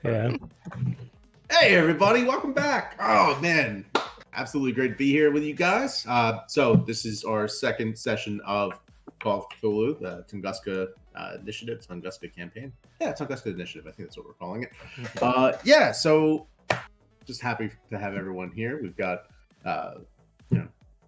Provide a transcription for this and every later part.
Yeah. Hey, everybody, welcome back. Oh, man. Absolutely great to be here with you guys. So this is our second session of Call of Cthulhu, the Tunguska initiative, Tunguska campaign. Yeah, Tunguska initiative. I think that's what we're calling it. Yeah, so just happy to have everyone here. We've got a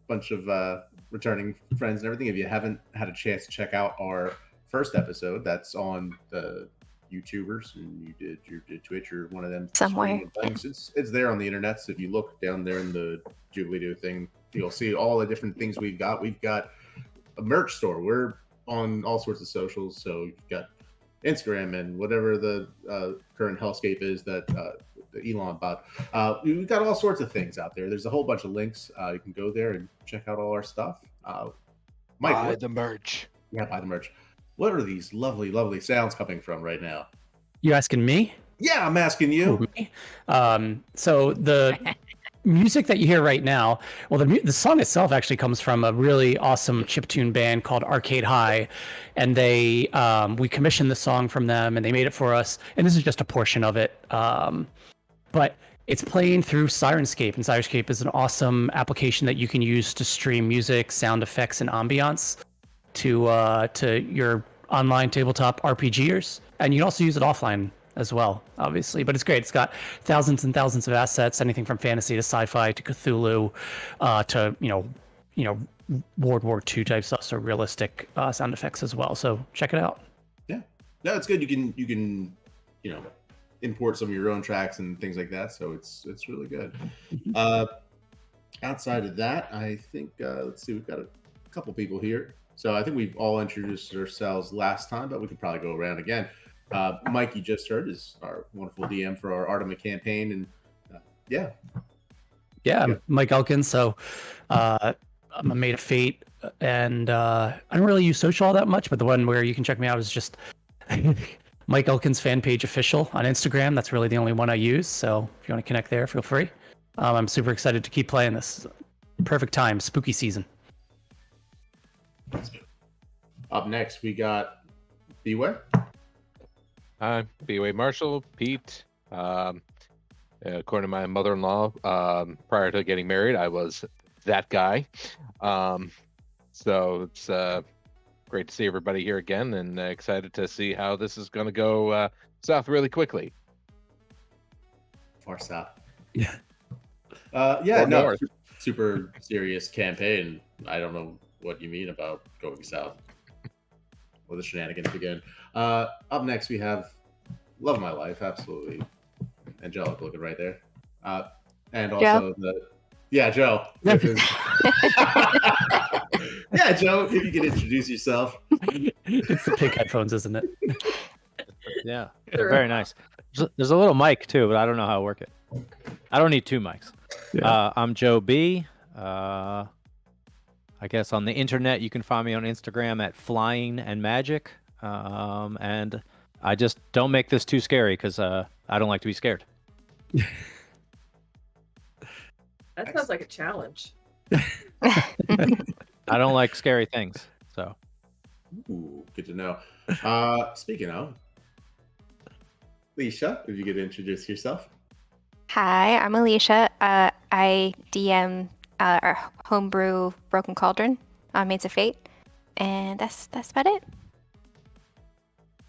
bunch of returning friends and everything. If you haven't had a chance to check out our first episode, that's on the YouTubers, and you did Twitch or one of them somewhere. Things. It's there on the internet. So if you look down there in the Jubilee thing, you'll see all the different things we've got. We've got a merch store. We're on all sorts of socials. So you've got Instagram and whatever the current hellscape is that Elon bought. We've got all sorts of things out there. There's a whole bunch of links. You can go there and check out all our stuff. Mike, buy the merch. Yeah, buy the merch. What are these lovely, lovely sounds coming from right now? You asking me? Yeah, I'm asking you. So the music that you hear right now, well, the song itself actually comes from a really awesome chiptune band called Arcade High, and we commissioned the song from them, and they made it for us. And this is just a portion of it, but it's playing through Syrinscape, and Syrinscape is an awesome application that you can use to stream music, sound effects, and ambiance to your online tabletop RPGers, and you can also use it offline as well, obviously. But it's great. It's got thousands and thousands of assets, anything from fantasy to sci-fi to Cthulhu, to World War II type stuff, so realistic sound effects as well. So check it out. Yeah, no, it's good. You can import some of your own tracks and things like that. So it's really good. Outside of that, I think let's see, we've got a couple people here. So I think we've all introduced ourselves last time, but we could probably go around again. Mike, you just heard, is our wonderful DM for our Artemis campaign, and I'm Mike Elkins. So I'm a Made of Fate, and I don't really use social all that much, but the one where you can check me out is just Mike Elkins fan page official on Instagram. That's really the only one I use. So if you want to connect there, feel free. I'm super excited to keep playing this. Perfect time, spooky season. Up next, we got Beware. Hi, Beware Marshall, Pete. According to my mother-in-law, prior to getting married, I was that guy. So it's great to see everybody here again, and excited to see how this is going to go south really quickly. Far south. Yeah. North. Super serious campaign. I don't know what you mean about going south. Well, the shenanigans begin. Up next, we have Love of My Life, absolutely angelic looking right there. And also Joe. Yeah, Joe, if you could introduce yourself. It's the pink headphones, isn't it? Yeah, they're very nice. There's a little mic too, but I don't know how to work it. I don't need two mics. Yeah. I'm Joe B. I guess on the internet, you can find me on Instagram at Flying and Magic. And I just don't make this too scary because I don't like to be scared. That sounds like a challenge. I don't like scary things. So. Ooh, good to know. Speaking of, Alicia, if you could introduce yourself. Hi, I'm Alicia. I DM our homebrew Broken Cauldron on Maids of Fate, and that's about it.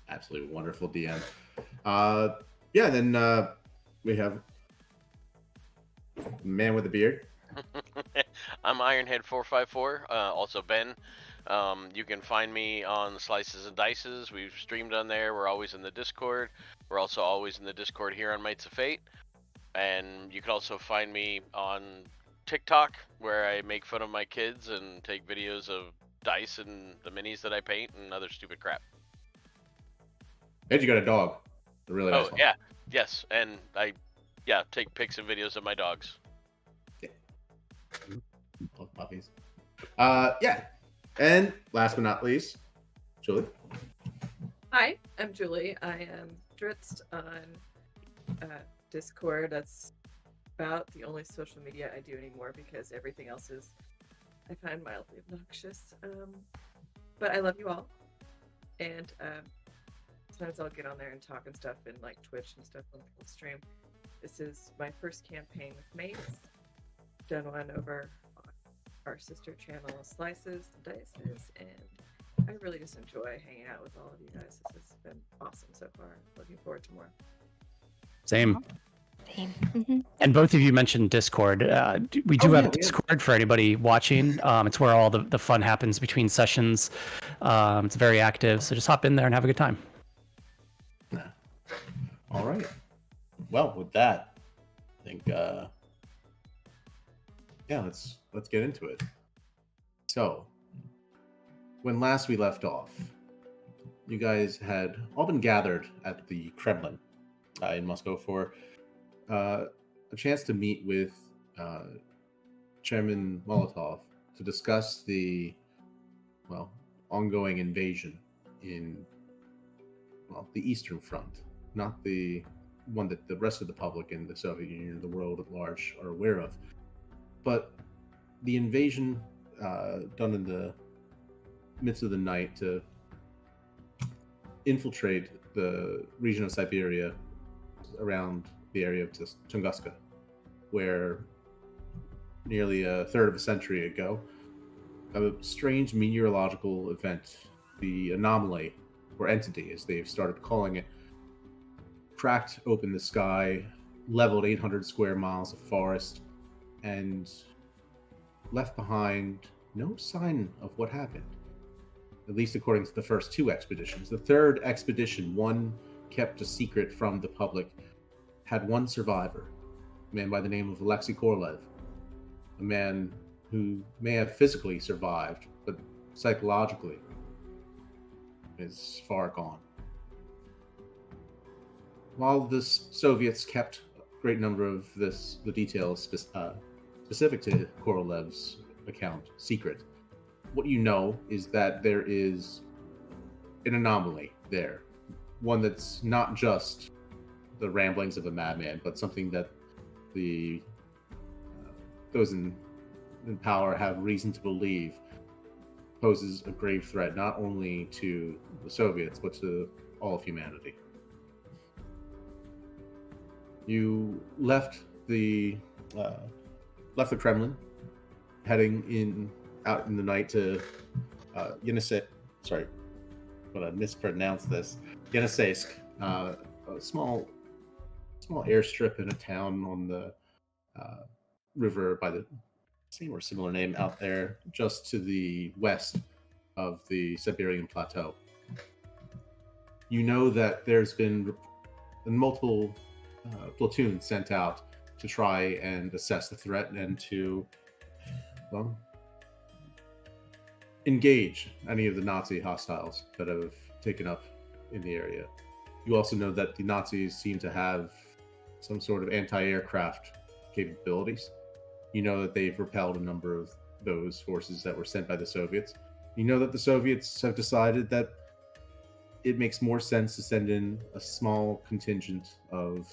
Absolutely wonderful DM. Then we have man with a beard. I'm Ironhead 454. Also Ben. You can find me on Slices and Dices. We've streamed on there. We're always in the Discord. We're also always in the Discord here on Mates of Fate. And you can also find me on TikTok, where I make fun of my kids and take videos of dice and the minis that I paint and other stupid crap. And you got a dog. A really nice one. Yeah. Yes. And I take pics and videos of my dogs. Yeah. Love puppies. And last but not least, Julie. Hi, I'm Julie. I am Drizzt on Discord. That's about the only social media I do anymore because everything else is, I find, mildly obnoxious. But I love you all. And sometimes I'll get on there and talk and stuff and like Twitch and stuff when people stream. This is my first campaign with mates. Done one over on our sister channel, Slices and Dices, and I really just enjoy hanging out with all of you guys. This has been awesome so far. Looking forward to more. Same. Same. Mm-hmm. And both of you mentioned Discord. We do have a we Discord for anybody watching. It's where all the fun happens between sessions. It's very active, so just hop in there and have a good time. All right. Well, with that, I think let's get into it. So, when last we left off, you guys had all been gathered at the Kremlin in Moscow for a chance to meet with Chairman Molotov to discuss the ongoing invasion in the Eastern Front, not the one that the rest of the public and the Soviet Union, the world at large, are aware of, but the invasion done in the midst of the night to infiltrate the region of Siberia around the area of Tunguska, where nearly a third of a century ago, a strange meteorological event, the anomaly, or entity as they've started calling it, cracked open the sky, leveled 800 square miles of forest, and left behind no sign of what happened, at least according to the first two expeditions. The third expedition, one kept a secret from the public, had one survivor, a man by the name of Alexei Korolev, a man who may have physically survived, but psychologically is far gone. While the Soviets kept a great number of the details specific to Korolev's account secret, what you know is that there is an anomaly there, one that's not just the ramblings of a madman, but something that the those in power have reason to believe poses a grave threat not only to the Soviets but to all of humanity. You left the Kremlin, heading out in the night to Yenisei. Sorry, I'm gonna mispronounce this. Yeniseisk, a small airstrip in a town on the river by the same or similar name out there, just to the west of the Siberian plateau. You know that there's been multiple platoons sent out to try and assess the threat and to engage any of the Nazi hostiles that have taken up in the area. You also know that the Nazis seem to have some sort of anti-aircraft capabilities. You know that they've repelled a number of those forces that were sent by the Soviets. You know that the Soviets have decided that it makes more sense to send in a small contingent of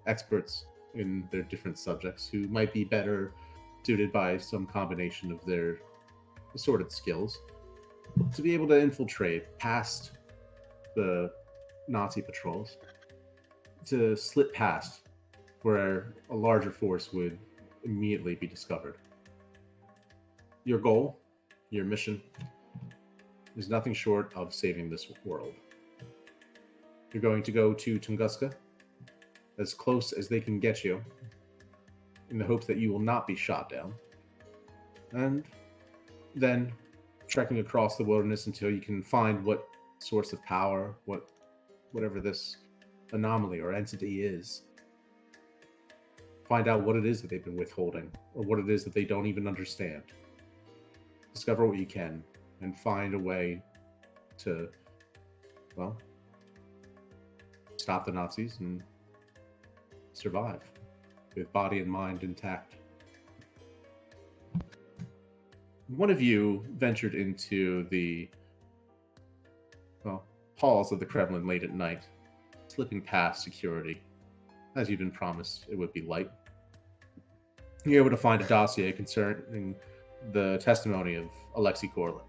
experts in their different subjects who might be better suited by some combination of their assorted skills to be able to infiltrate past the Nazi patrols, to slip past where a larger force would immediately be discovered. Your goal, your mission, is nothing short of saving this world. You're going to go to Tunguska, as close as they can get you, in the hopes that you will not be shot down, and then trekking across the wilderness until you can find what source of power, whatever this anomaly or entity is. Find out what it is that they've been withholding, or what it is that they don't even understand. Discover what you can, and find a way to, stop the Nazis and survive with body and mind intact. One of you ventured into the halls of the Kremlin late at night, slipping past security. As you'd been promised, it would be light. You're able to find a dossier concerning the testimony of Alexei Korolev.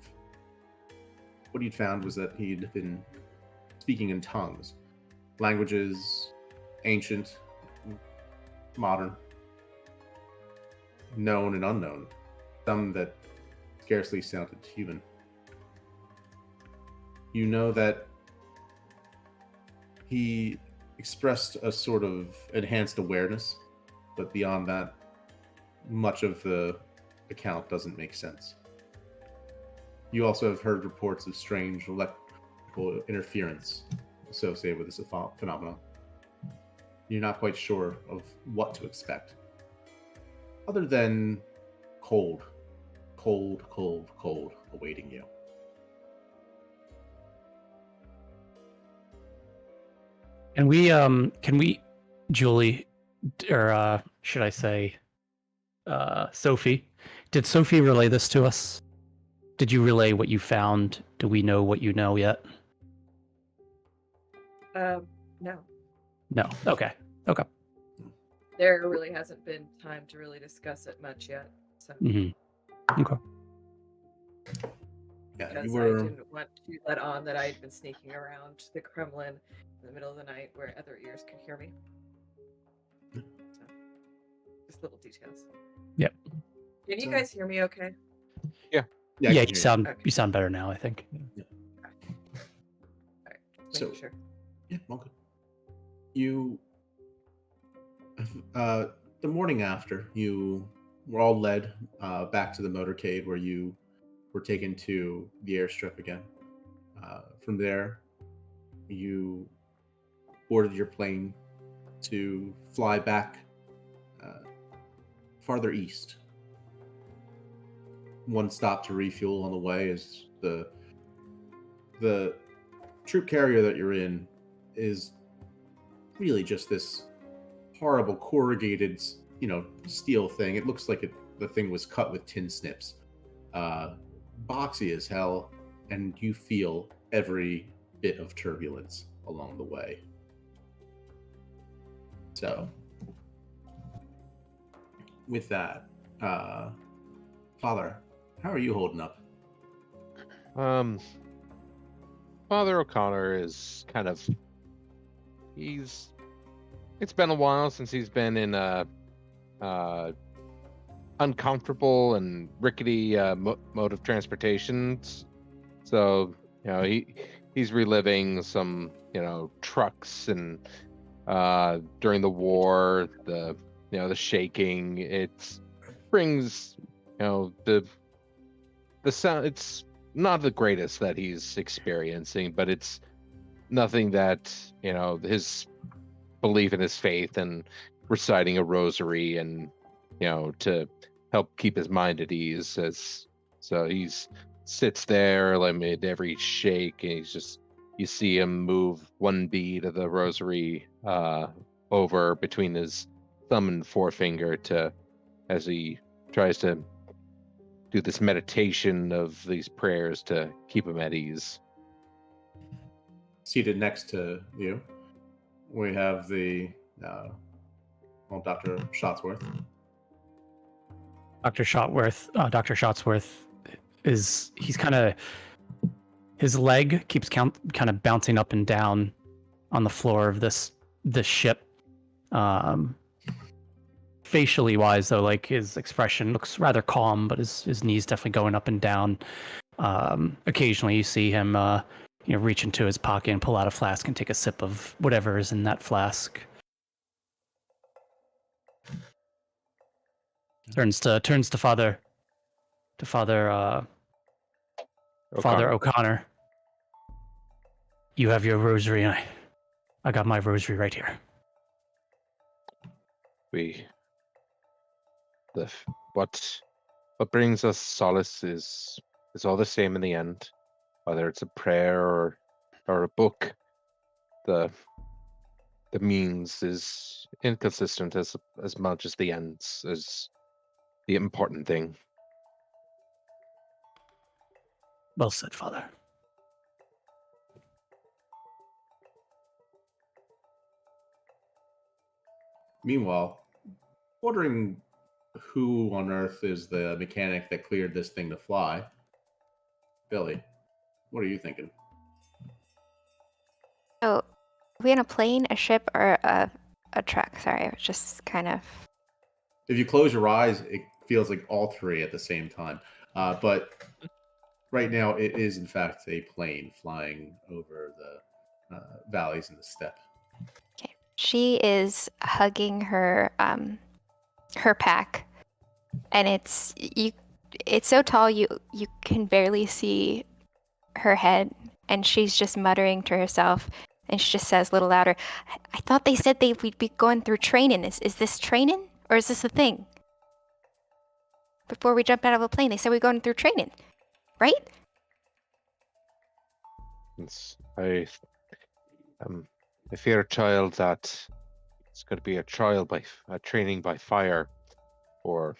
What you'd found was that he'd been speaking in tongues, languages ancient, modern, known and unknown, some that scarcely sounded human. You know that he expressed a sort of enhanced awareness, but beyond that, much of the account doesn't make sense. You also have heard reports of strange electrical interference associated with this phenomenon. You're not quite sure of what to expect, other than cold, cold, cold, cold awaiting you. Can we, Julie, or should I say, Sophie? Did Sophie relay this to us? Did you relay what you found? Do we know what you know yet? No. No. Okay. Okay. There really hasn't been time to really discuss it much yet. So. Mm-hmm. Okay. Yeah, because you were. I didn't want to let on that I had been sneaking around the Kremlin in the middle of the night where other ears could hear me. So, just little details. Yep. Can you guys hear me okay? Yeah, Yeah, you sound better now, I think. Yeah. Alright, So, sure. yeah, all good. You, the morning after, you were all led back to the motorcade where you were taken to the airstrip again. From there, you boarded your plane to fly back farther east. One stop to refuel on the way is the troop carrier that you're in is really just this horrible corrugated, steel thing. It looks like the thing was cut with tin snips. Boxy as hell, and you feel every bit of turbulence along the way. So, with that, Father, how are you holding up? Father O'Connor is kind of... It's been a while since he's been in a uncomfortable and rickety mode of transportation. So, he's reliving some, trucks and during the war, the shaking. It brings, the sound. It's not the greatest that he's experiencing, but it's nothing that, his belief in his faith and reciting a rosary and, to help keep his mind at ease. So he's sits there amid every shake, and you see him move one bead of the rosary over between his thumb and forefinger as he tries to do this meditation of these prayers to keep him at ease. Seated next to you, we have the Dr. Shotsworth. Dr. Shotsworth his leg keeps kind of bouncing up and down on the floor of this ship. Facially wise, though, like his expression looks rather calm, but his knees definitely going up and down. Occasionally you see him reach into his pocket and pull out a flask and take a sip of whatever is in that flask. Turns to Father O'Connor. You have your rosary, and I got my rosary right here. What brings us solace is all the same in the end, whether it's a prayer or a book. The means is inconsistent as much as the ends is the important thing. Well said, Father. Meanwhile, wondering who on earth is the mechanic that cleared this thing to fly. Billy, what are you thinking? we in a plane, a ship, or a truck? Sorry, it was just kind of. If you close your eyes, it feels like all three at the same time. But right now, it is in fact a plane flying over the valleys and the steppe. Okay. She is hugging her her pack, and it's so tall you can barely see her head, and she's just muttering to herself, and she just says a little louder, I thought they said we'd be going through training. Is this training, or is this the thing? Before we jump out of a plane, they said we're going through training, right? I fear, child, that it's going to be a trial by a training by fire, or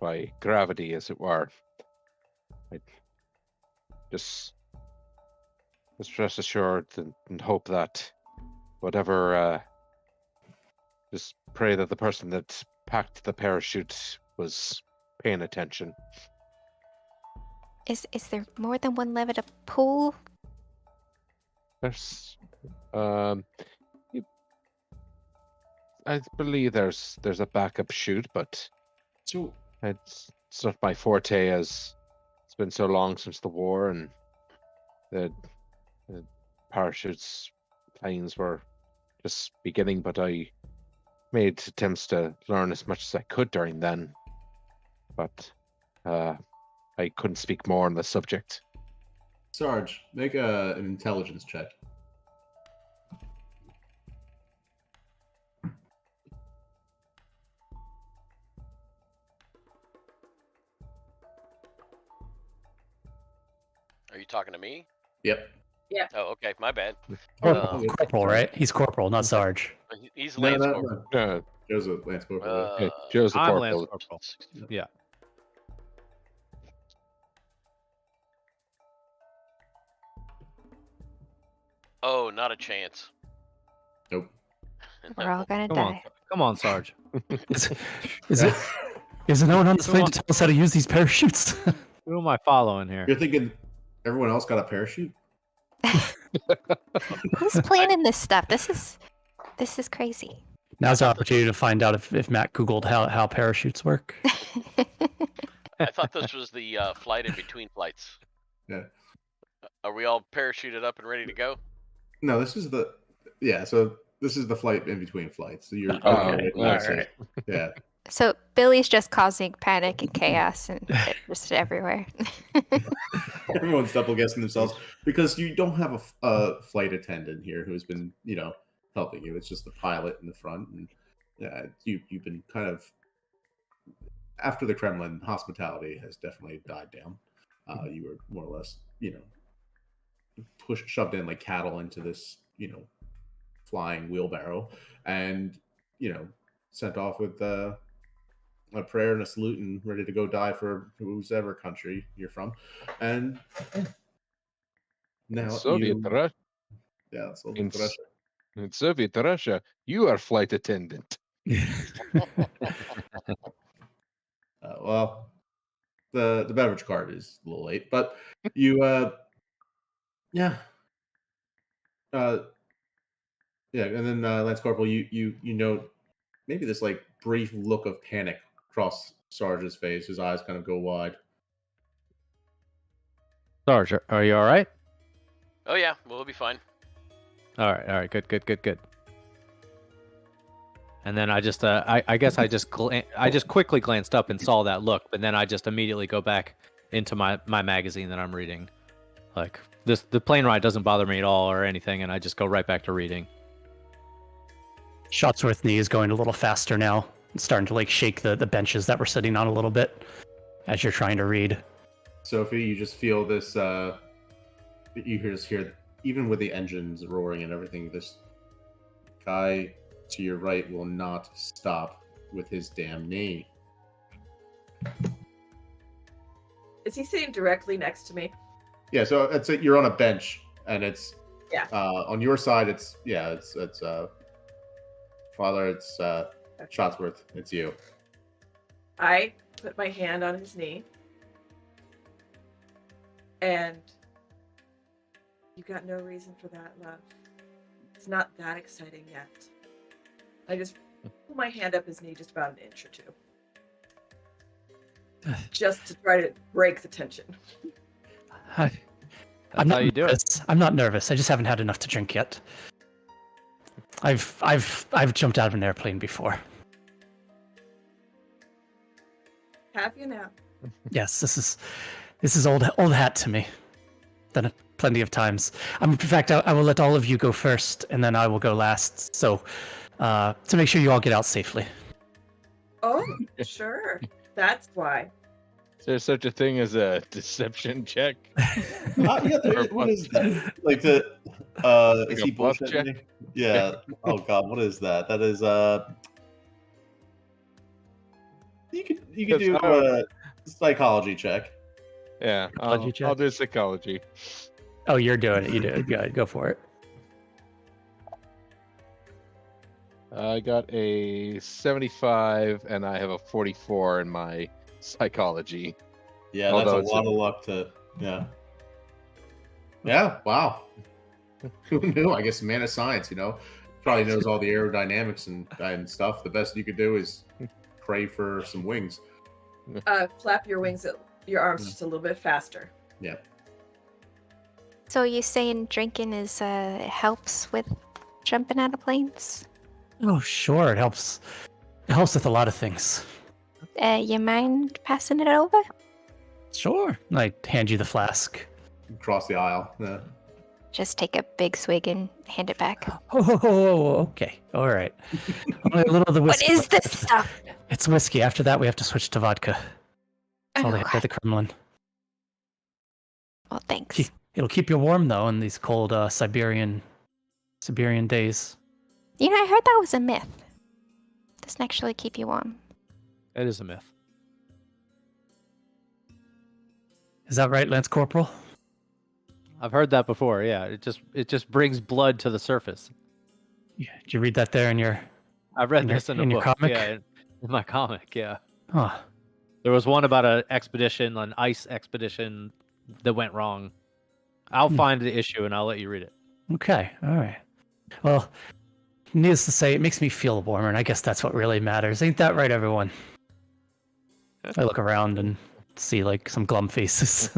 by gravity, as it were. I just rest assured and hope that whatever. Just pray that the person that packed the parachute was paying attention. Is there more than one lever to pull? There's, I believe there's a backup chute, but So it's not my forte, as it's been so long since the war, and the parachutes planes were just beginning. But I made attempts to learn as much as I could during then, but I couldn't speak more on the subject. Sarge, make an intelligence check. Are you talking to me? Yep. Oh, okay. My bad. Corporal, right? He's corporal, not Sarge. He's Lance Corporal. No, Joe's a Lance Corporal. hey, Joe's the I'm Lance corporal. Corporal. Yeah. Oh, not a chance. Nope. We're all gonna Come on, die. come on, Sarge. Is there no one on this plane to tell us how to use these parachutes? Who am I following here? You're thinking everyone else got a parachute? Who's planning this stuff? This is crazy. Now's the opportunity to find out if Matt Googled how parachutes work. I thought this was the flight in between flights. Yeah. Are we all parachuted up and ready to go? No, this is the So this is the flight in between flights. So you're Okay. all right. Yeah. So Billy's just causing panic and chaos and just everywhere. Everyone's double guessing themselves because you don't have a flight attendant here who's been helping you. It's just the pilot in the front, and you've been kind of, after the Kremlin, hospitality has definitely died down. You were more or less shoved in like cattle into this flying wheelbarrow, and sent off with a prayer and a salute and ready to go die for whoever country you're from. And now Soviet Russia. Yeah, Soviet Russia. In Soviet Russia, you are flight attendant. Well, the beverage cart is a little late, but you and then Lance Corporal, you note maybe this like brief look of panic across Sarge's face. His eyes kind of go wide. Sarge, are you all right? Oh yeah, we'll be fine. All right, good. And then I just, I guess I just quickly glanced up and saw that look, but then I just immediately go back into my magazine that I'm reading. Like the plane ride doesn't bother me at all or anything, and I just go right back to reading. Shotsworth knee is going a little faster now. It's starting to like shake the benches that we're sitting on a little bit as you're trying to read. Sophie, you just feel this. You just hear, even with the engines roaring and everything, this guy to your right will not stop with his damn knee. Is he sitting directly next to me? Yeah, so it's you're on a bench, and it's Yeah. On your side, it's Father, it's Shotsworth, it's you. I put my hand on his knee, and you got no reason for that, love. it's not that exciting yet. I just pull my hand up his knee just about an inch or two. Just to try to break the tension. I'm That's how you do it. nervous. I'm not nervous. I just haven't had enough to drink yet. I've jumped out of an airplane before. Have you now? Yes, this is old hat to me. Done it plenty of times. In fact, I will let all of you go first, and then I will go last. So, to make sure you all get out safely. Oh, sure. That's why. Is there such a thing as a deception check? Yeah, what is that? Like the is a he bluff bullshitting check? me? Yeah. Oh god, what is that? That is you could do a psychology check. Yeah, Psychology check? I'll do psychology. Oh, you're doing it. You do it. Good. Go for it. I got a 75, and I have a 44 in my psychology. Yeah, Although that's a lot of luck to Yeah, wow. Who knew? I guess man of science, probably knows all the aerodynamics and stuff. The best you could do is pray for some wings. Flap your wings, your arms just a little bit faster. Yeah. So you saying drinking is helps with jumping out of planes? Oh, sure. It helps. It helps with a lot of things. You mind passing it over? Sure. I hand you the flask. Across the aisle. Yeah. Just take a big swig and hand it back. Oh, okay. All right. Only a little of the What whiskey. is this stuff? It's whiskey. After that, we have to switch to vodka. That's all they have Okay. at the Kremlin. Well, thanks. It'll keep you warm though in these cold Siberian days. You know, I heard that was a myth. Doesn't actually keep you warm. It is a myth. Is that right, Lance Corporal? I've heard that before. Yeah, it just brings blood to the surface. Yeah. Did you read that there in your? I've read In your- this in a in your book. comic? Yeah, in my comic. Yeah, Huh. there was one about an ice expedition that went wrong. I'll find the issue and I'll let you read it. Okay. All right. Well, needless to say, it makes me feel warmer, and I guess that's what really matters. Ain't that right, everyone? I look around and see like some glum faces.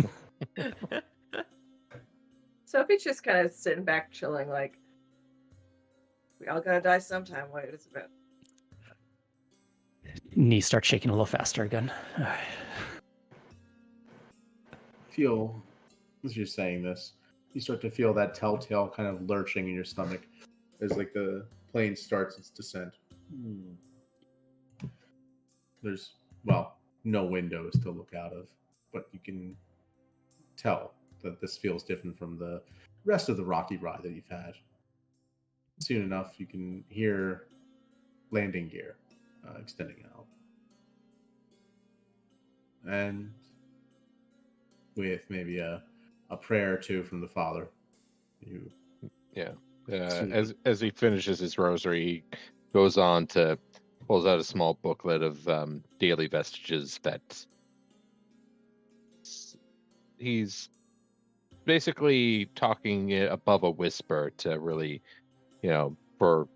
Sophie's just kind of sitting back, chilling, like, we all gotta die sometime. What is it about? Knees start shaking a little faster again. All right. Feel as you're saying this, you start to feel that telltale kind of lurching in your stomach as like the plane starts its descent. There's no windows to look out of, but you can tell that this feels different from the rest of the rocky ride that you've had. Soon enough, you can hear landing gear extending out. And with maybe a prayer or two from the Father, you As he finishes his rosary, he goes on to pulls out a small booklet of daily vestiges that he's basically talking it above a whisper to really, for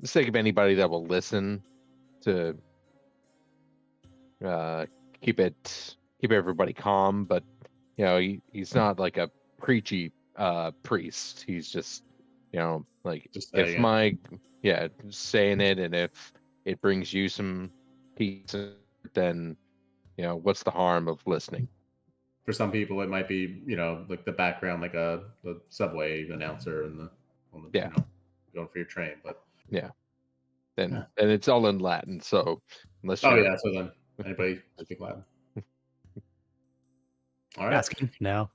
the sake of anybody that will listen, to keep everybody calm. But he's not like a preachy priest. He's just just if saying saying it, and if it brings you some peace, then what's the harm of listening? For some people, it might be like the background, like the subway announcer and going for your train. But and it's all in Latin, so unless so then anybody speak Latin. All right. Asking now.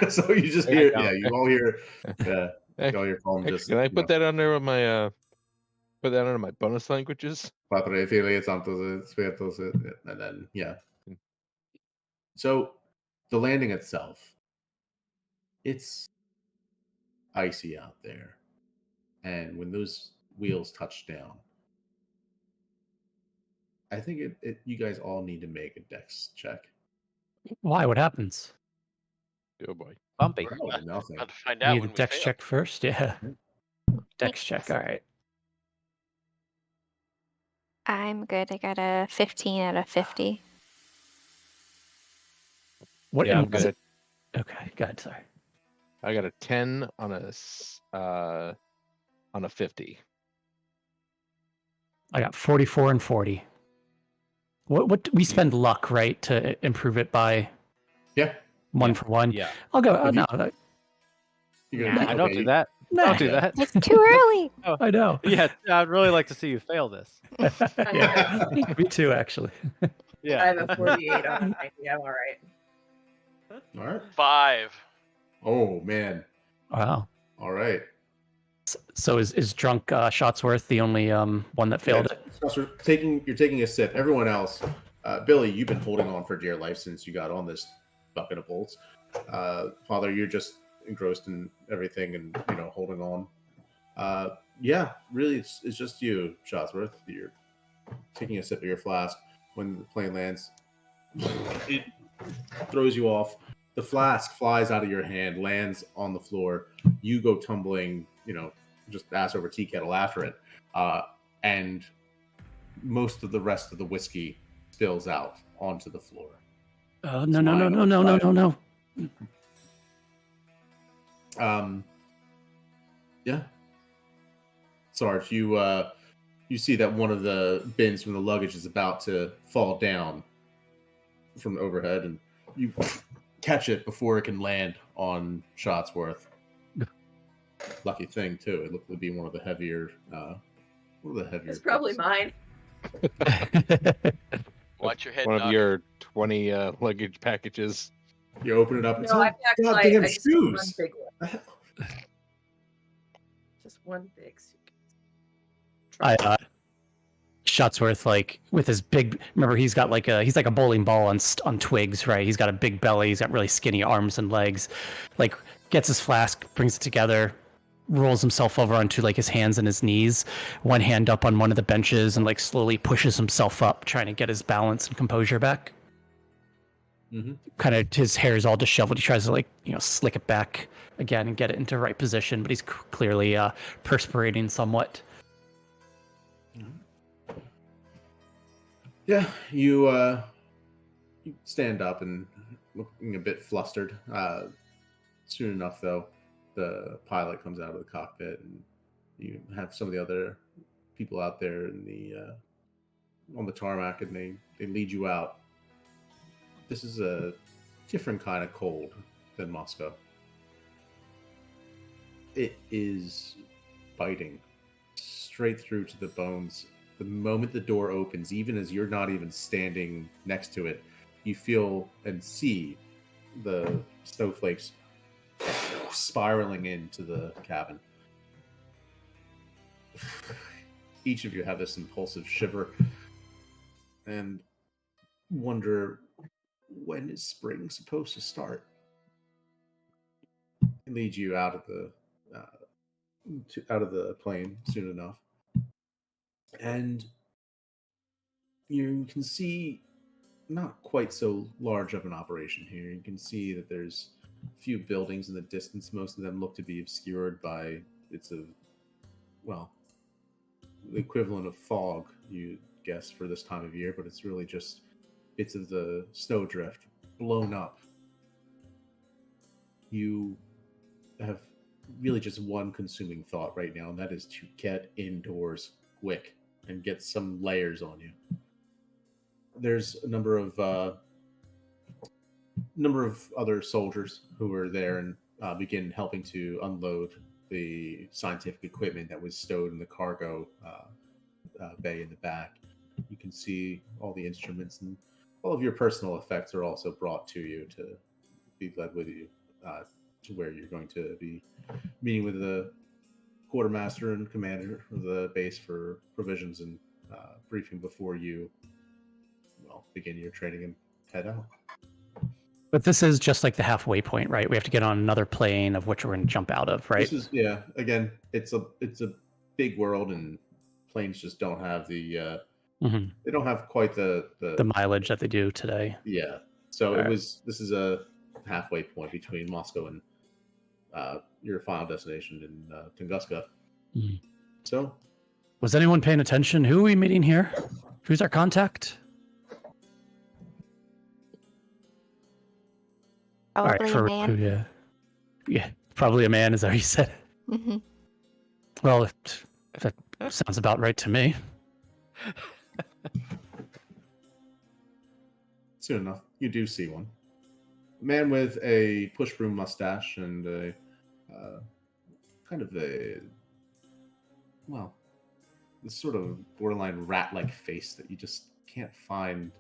So you just hear, you all hear, you all hear calm. Hey, Just can I put that under my bonus languages? Padre, Filii, Sanctus, Spiritus, and then So the landing itself, it's icy out there, and when those wheels touch down, I think you guys all need to make a dex check. Why? What happens? Oh boy. Bumpy. Oh, nothing. About to find You out need when a we dex fail. check first. Yeah. Dex check. All right. I'm good. I got a 15 out of 50. What? Yeah, and I'm was good. it- Okay. Good. Sorry. I got a 10 on a 50. I got 44 and 40. What we spend luck, right, to improve it by Yeah. one Yeah. for one. Yeah. I'll go. If you- No, You're Nah, don't do that. Nah. Don't do Yeah. that. It's too early. I know. Yeah, I'd really like to see you fail this. Yeah. Me too, actually. Yeah. I have a 48 on a 90. I'm all right. All right. 5. Oh man. Wow. All right. So is drunk Shotsworth the only one that failed it? Spencer, you're taking a sip. Everyone else, Billy, you've been holding on for dear life since you got on this bucket of bolts. Father, you're just engrossed in everything and holding on. Yeah, really, it's just you, Shotsworth. You're taking a sip of your flask when the plane lands. It throws you off. The flask flies out of your hand, lands on the floor. You go tumbling, just ass over tea kettle after it. And most of the rest of the whiskey spills out onto the floor. Oh, no. Yeah. Sarge, you see that one of the bins from the luggage is about to fall down from overhead, and you catch it before it can land on Shotsworth. Lucky thing too. It looked to be one of the heavier. It's probably mine. Watch your head, One Doc. of your 20 luggage packages. You open it up. It's No, I all packed goddamn I just took one shoes. big one. Just one big suitcase. Shotsworth, like with his big. Remember, he's like a bowling ball on twigs, right? He's got a big belly. He's got really skinny arms and legs. Like gets his flask, brings it together, rolls himself over onto like his hands and his knees, one hand up on one of the benches, and like slowly pushes himself up, trying to get his balance and composure back. Mm-hmm. Kind of his hair is all disheveled. He tries to slick it back again and get it into right position, but he's clearly perspirating somewhat. Yeah, you stand up and looking a bit flustered. Soon enough, though, the pilot comes out of the cockpit, and you have some of the other people out there in on the tarmac, and they lead you out. This is a different kind of cold than Moscow. It is biting straight through to the bones. The moment the door opens, even as you're not even standing next to it, you feel and see the snowflakes spiraling into the cabin. Each of you have this impulsive shiver and wonder, when is spring supposed to start? It leads you out of the plane soon enough. And you can see not quite so large of an operation here. You can see that there's a few buildings in the distance. Most of them look to be obscured by the equivalent of fog, you guess, for this time of year, but it's really just bits of the snowdrift blown up. You have really just one consuming thought right now, and that is to get indoors quick and get some layers on you. There's a number of other soldiers who are there and begin helping to unload the scientific equipment that was stowed in the cargo bay in the back. You can see all the instruments, and all of your personal effects are also brought to you to be led with you to where you're going to be meeting with the quartermaster and commander of the base for provisions and briefing before you begin your training and head out. But this is just like the halfway point, right? We have to get on another plane of which we're going to jump out of, right? This is again, it's a big world, and planes just don't have the they don't have quite the mileage that they do today. Yeah. So All right. This is a halfway point between Moscow and your final destination in Tunguska. Hmm. So, Was anyone paying attention? Who are we meeting here? Who's our contact? Probably a man. Yeah, probably a man, is that what you said? Hmm. Well, if that sounds about right to me. soon enough, you do see one. A man with a push broom mustache and a kind of a, well, this sort of borderline rat-like face that you just can't find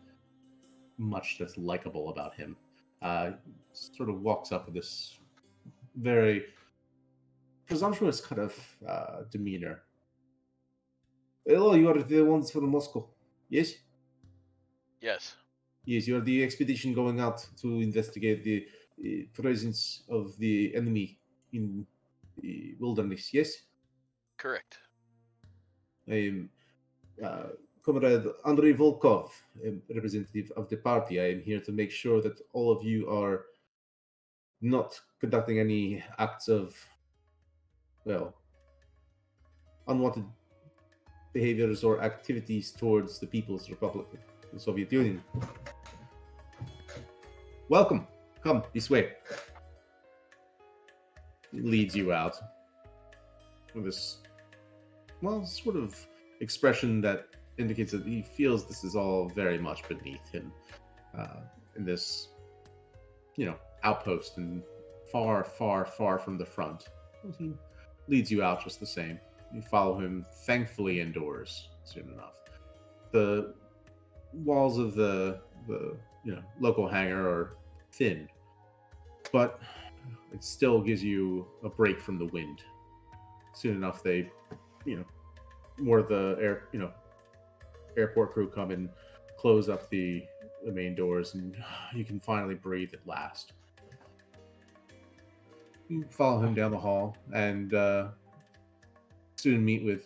much that's likable about him. Sort of walks up with this very presumptuous kind of demeanor. Hello, you are the ones from Moscow. Yes? Yes. Yes, you are the expedition going out to investigate the presence of the enemy in the wilderness. Yes? Correct. I am Comrade Andrei Volkov, representative of the party. I am here to make sure that all of you are not conducting any acts of, well, unwanted behaviors or activities towards the People's Republic of the Soviet Union. Welcome. Come this way. He leads you out with this, well, sort of expression that indicates that he feels this is all very much beneath him in this, outpost and far, far, far from the front. He leads you out just the same. You follow him, thankfully indoors soon enough. The walls of the local hangar are thin, but it still gives you a break from the wind. Soon enough, they, more of the airport crew come and close up the main doors, and you can finally breathe at last. You follow him down the hall, and soon meet with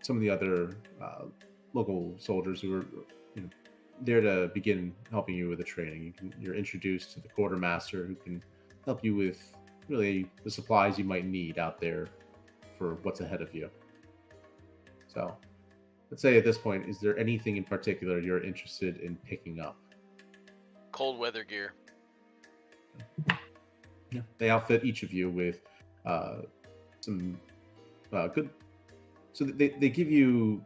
some of the other local soldiers who are there to begin helping you with the training. You're introduced to the quartermaster, who can help you with really the supplies you might need out there for what's ahead of you. So, let's say at this point, is there anything in particular you're interested in picking up? Cold weather gear. Yeah. They outfit each of you with some good. So they give you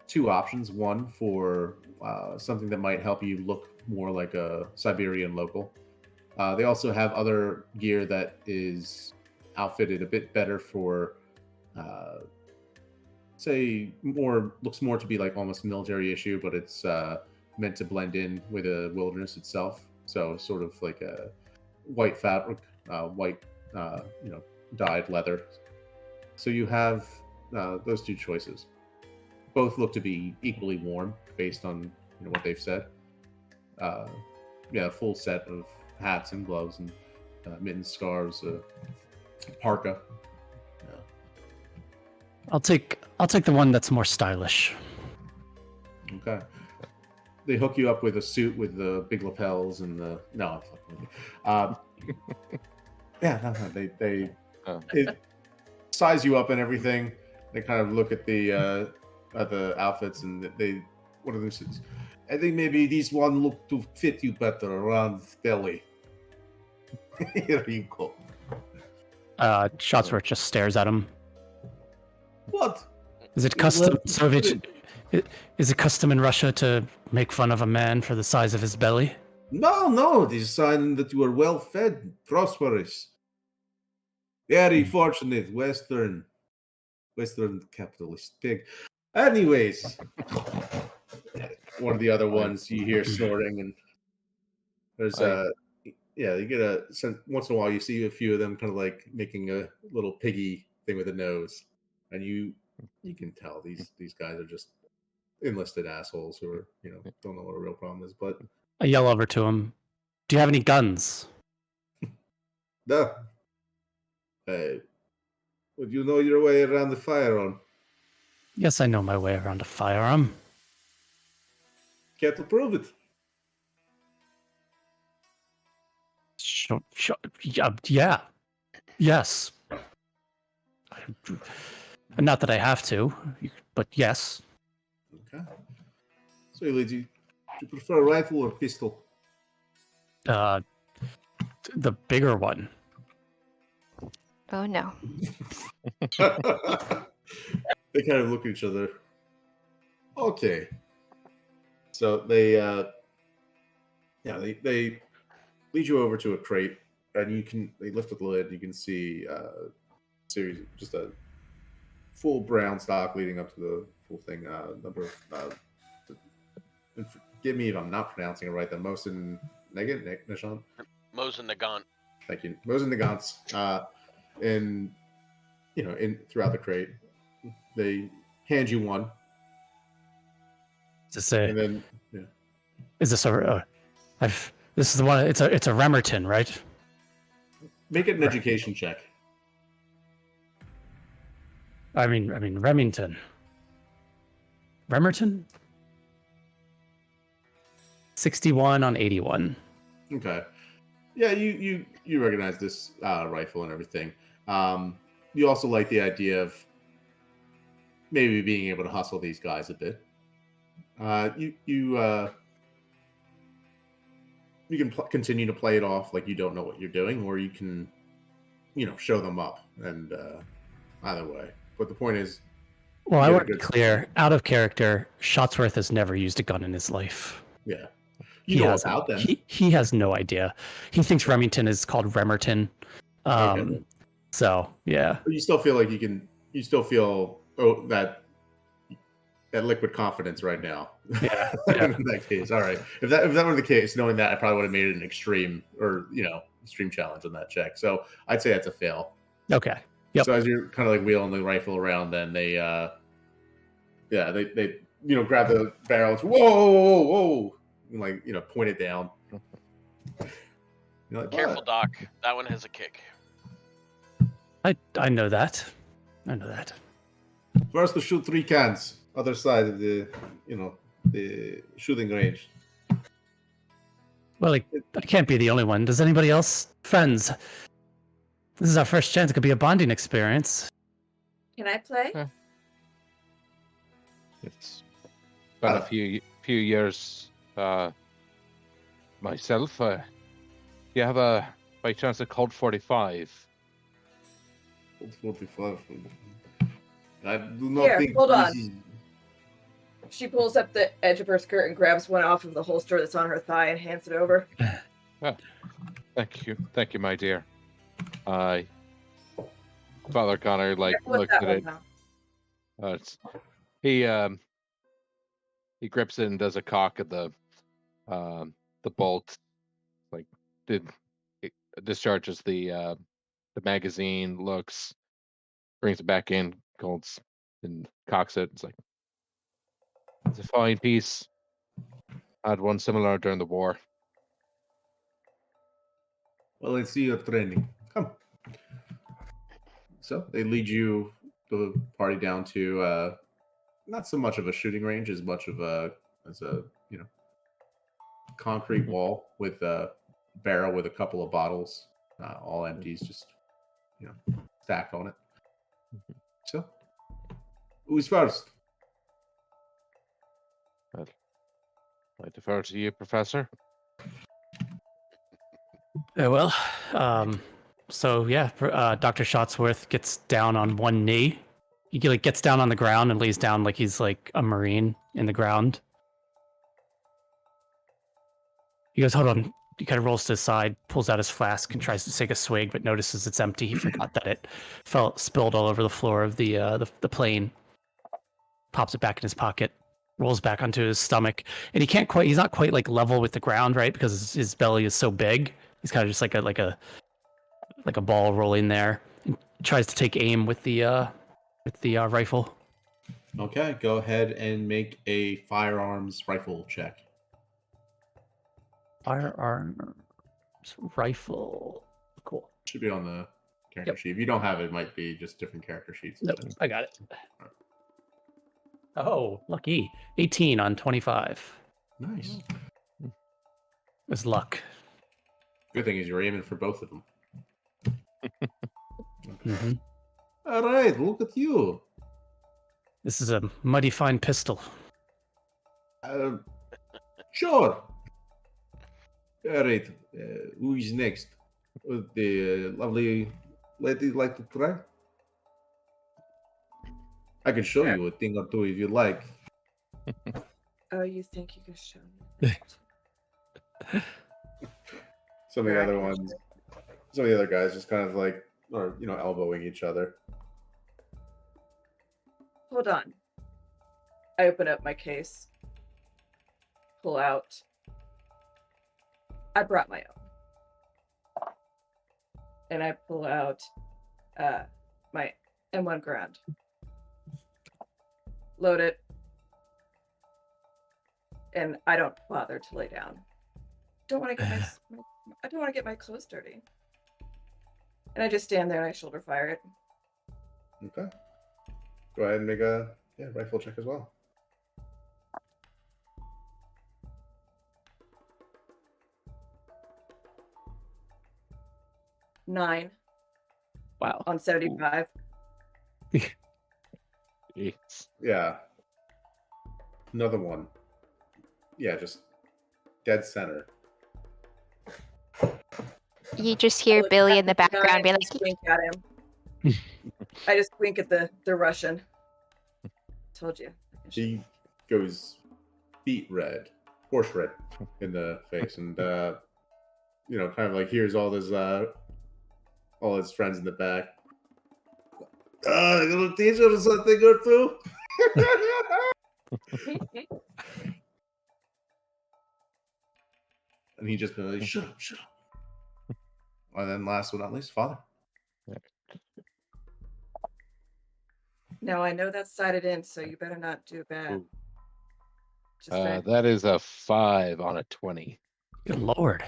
two options. One for something that might help you look more like a Siberian local. They also have other gear that is outfitted a bit better for, looks more to be like almost military issue, but it's meant to blend in with the wilderness itself. So sort of like a white fabric, dyed leather. So you have those two choices. Both look to be equally warm based on what they've said. A full set of hats and gloves and mittens, scarves, parka. I'll take the one that's more stylish. Okay. They hook you up with a suit with the big lapels and the no. They size you up and everything. They kind of look at the outfits, and one of them says, I think maybe this one look to fit you better around the belly. Here you go. Shotsworth just stares at him. What? Is it custom Soviet? Is it custom in Russia to make fun of a man for the size of his belly? No. This is a sign that you are well fed, prosperous. Very fortunate Western capitalist pig. Anyways, one of the other ones you hear snoring, and there's you get once in a while you see a few of them kind of like making a little piggy thing with a nose, and you can tell these guys are just enlisted assholes who are don't know what a real problem is. But I yell over to him. Do you have any guns? No. Would you know your way around the firearm? Yes, I know my way around a firearm. Care to prove it? Yeah. Yes. Not that I have to, but yes. Okay. So, lady, do you prefer a rifle or pistol? The bigger one. Oh no. They kind of look at each other. Okay. So they they lead you over to a crate, and they lift up the lid. You can see just a full brown stock leading up to the full thing. Number of forgive me if I'm not pronouncing it right. The Mosin Nishon. Mosin Nagant. Thank you, Mosin Nagants. And throughout the crate, they hand you one. And then is this this is the one. It's a Remerton, right? Make it an education check. I mean Remington. Remerton? 61 on 81. Okay. Yeah, you recognize this rifle and everything. You also like the idea of maybe being able to hustle these guys a bit. You can continue to play it off like you don't know what you're doing, or you can, show them up. And either way, but the point is, well, I want to be clear. Out of character, Shotsworth has never used a gun in his life. Yeah, you know about them. He has no idea. He thinks Remington is called Remerton. Okay. So yeah. But you still feel like you still feel that liquid confidence right now. Yeah. In that case, all right. If that were the case, knowing that, I probably would have made it an extreme challenge on that check. So I'd say that's a fail. Okay. Yep. So as you're kind of like wheeling the rifle around, then they grab the barrel. And whoa, and point it down. You're like, Careful, Doc. That one has a kick. I know that. I know that. First to shoot 3 cans. Other side of the shooting range. Well, that can't be the only one. Does anybody else? Friends, this is our first chance. It could be a bonding experience. Can I play? It's been a few years myself. You have by chance a Colt 45? Colt 45. I do not Here, think. hold on. She pulls up the edge of her skirt and grabs one off of the holster that's on her thigh and hands it over. Oh, thank you, my dear. Father Connor looks at it. He grips it and does a cock at the bolt. It discharges the magazine. Looks, brings it back in, Colts, and cocks it. It's like, it's a fine piece. I had one similar during the war. Well, let's see your training. Come. So they lead you, the party, down to not so much of a shooting range as much of a concrete wall with a barrel with a couple of bottles, all empties, just stacked on it. So, who's first? I defer to you, Professor. Well, so yeah, Dr. Shotsworth gets down on one knee. He gets down on the ground and lays down like he's like a Marine in the ground. He goes, hold on. He kind of rolls to the side, pulls out his flask, and tries to take a swig, but notices it's empty. He forgot that it spilled all over the floor of the plane. Pops it back in his pocket, rolls back onto his stomach, and he's not quite like level with the ground, right? Because his belly is so big. He's kind of just like a ball rolling there. And tries to take aim with the rifle. Okay, go ahead and make a firearms rifle check. Firearms rifle. Cool. Should be on the character sheet. If you don't have it, it might be just different character sheets. Nope, I got it. Oh, lucky. 18 on 25. Nice. It was luck. Good thing is you're aiming for both of them. Mm-hmm. All right, look at you. This is a mighty fine pistol. Sure. All right. Who is next? Would the lovely lady like to try? I can show you a thing or two if you like. Oh, you think you can show me? Some of the Yeah, I other can ones, show some of the other guys just kind of like, or elbowing each other. Hold on. I open up my case. Pull out. I brought my own. And I pull out my M1 Grand. Load it. And I don't bother to lay down. Don't want to get I don't want to get my clothes dirty. And I just stand there and I shoulder fire it. Okay. Go ahead and make a rifle check as well. Nine Wow. on 75. Jeez. Yeah. Another one. Yeah, just dead center. You just hear look Billy at in the the guy background be and like, just wink at him. I just wink at the Russian. Told you. He goes beet red, horse red in the face, and kind of like hears all his friends in the back. Gonna teach him something or two. And he just goes, like, shut up. And then last but not least, Father. Now I know that's sided in, so you better not do bad. Ooh. Just saying. That is a 5 on a 20. Good lord.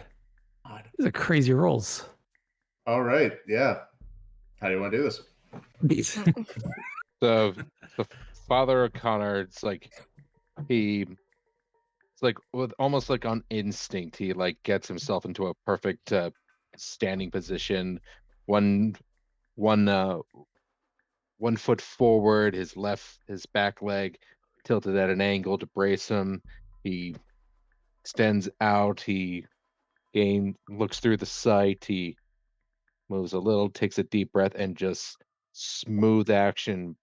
These are crazy rolls. All right, yeah. How do you want to do this? So the Father O'Connor, it's like with almost like on instinct, he like gets himself into a perfect standing position. One foot forward, his back leg tilted at an angle to brace him. He extends out. He looks through the sight. He moves a little, takes a deep breath, and just smooth action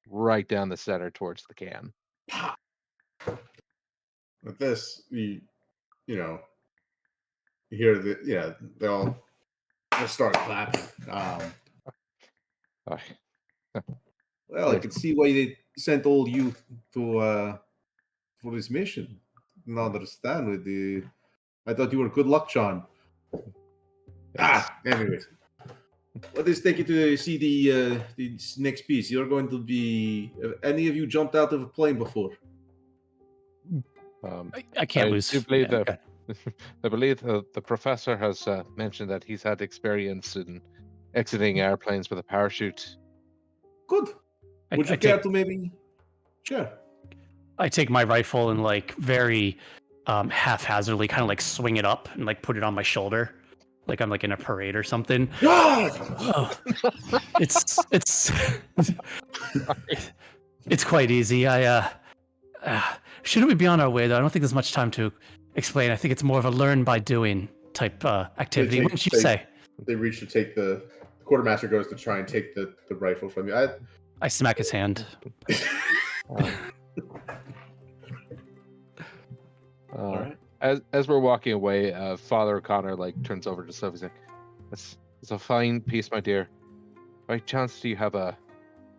right down the center towards the can. With this, you hear they all start clapping. Well, I can see why they sent all youth to for this mission. Not understand with the. I thought you were good luck, John. Anyways, let us take you to see the next piece. You're going to be. Have any of you jumped out of a plane before? I can't lose. Do believe Yeah, okay. I believe the professor has mentioned that he's had experience in exiting airplanes with a parachute. Good. Would you care to maybe? Sure. I take my rifle and like very haphazardly kind of like swing it up and like put it on my shoulder, like I'm like in a parade or something. Oh, it's quite easy. Shouldn't we be on our way though? I don't think there's much time to explain. I think it's more of a learn by doing type activity. Wouldn't you say? They reach to take the quartermaster goes to try and take the rifle from you. I smack his hand. All right. As we're walking away, Father O'Connor like turns over to Sophie. He's like, "It's a fine piece, my dear. By chance, do you have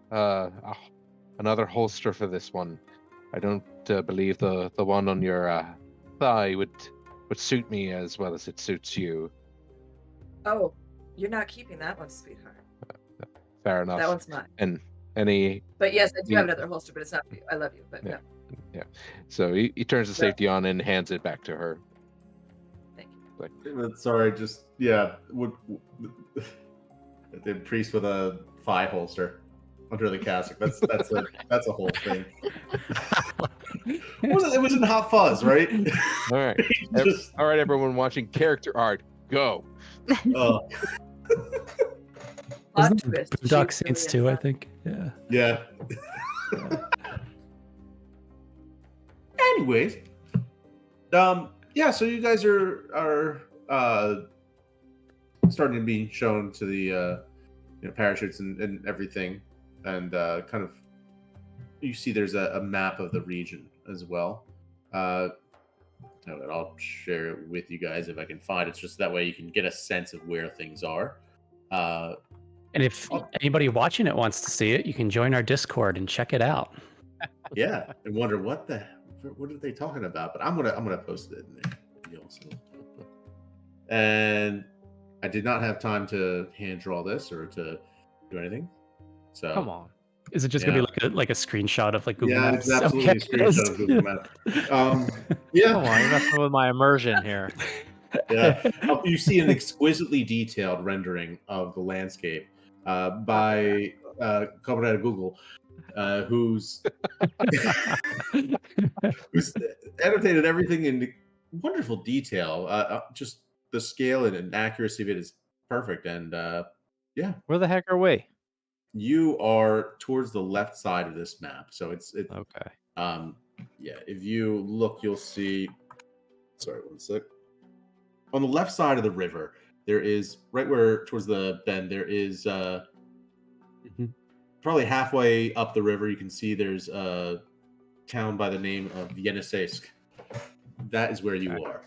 another holster for this one? I don't believe the one on your thigh would suit me as well as it suits you." Oh, you're not keeping that one, sweetheart. Fair enough. That one's mine. And any. But yes, I do have another holster, but it's not for you. I love you, but Yeah. no. Yeah. So he turns the safety on and hands it back to her. Thank you. Sorry, just the priest with a thigh holster under the cassock. That's a whole thing. It was in Hot Fuzz, right? All right. All right, everyone watching character art, go. Plot Isn't it twist. Boondock she's Saints really too? I into think. Yeah. Yeah. Anyways, yeah. So you guys are starting to be shown to the parachutes and everything, and kind of you see there's a map of the region as well. I'll share it with you guys if I can find it. It's just that way you can get a sense of where things are. And if anybody watching it wants to see it, you can join our Discord and check it out. Yeah, and wonder what are they talking about? But I'm gonna post it in there. And I did not have time to hand draw this or to do anything. So Come on. Is it just gonna be like a screenshot of like Google yeah, Maps? it's absolutely a screenshot of Google Maps. Yeah. Come on, you're messing with my immersion here. Yeah. You see an exquisitely detailed rendering of the landscape by Comrade Google, who's annotated everything in wonderful detail. Just the scale and accuracy of it is perfect. And yeah, Where the heck are we? you are towards the left side of this map. So it's Okay. yeah. If you look, you'll see. Sorry, one sec. On the left side of the river, there is right where towards the bend. There is probably halfway up the river. You can see there's a town by the name of Yeniseisk. That is where you are.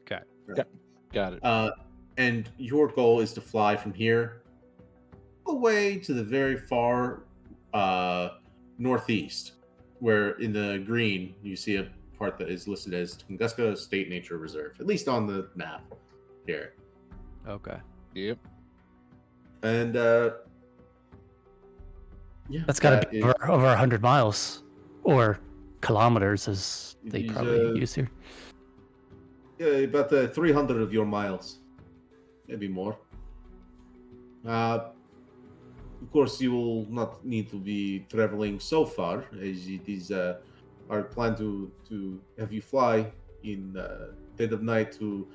Okay. Got it. And your goal is to fly from here all the way to the very far northeast, where in the green you see a part that is listed as Tunguska State Nature Reserve, at least on the map here. Okay. Yep. And yeah, That's got to be over 100 miles or kilometers, as they These, probably use here. yeah, about 300 of your miles, maybe more. Of course, you will not need to be traveling so far, as it is our plan to have you fly in dead of night to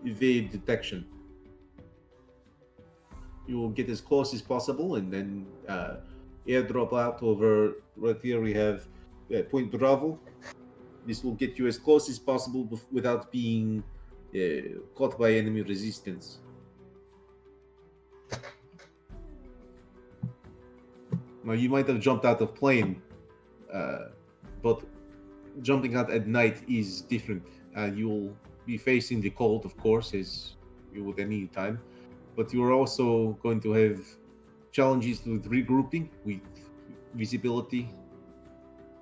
evade detection. You will get as close as possible, and then airdrop out over right here. We have Point Bravo. This will get you as close as possible without being caught by enemy resistance. Now, you might have jumped out of plane, but jumping out at night is different. You'll be facing the cold, of course, as you would any time, but you're also going to have challenges with regrouping, with visibility,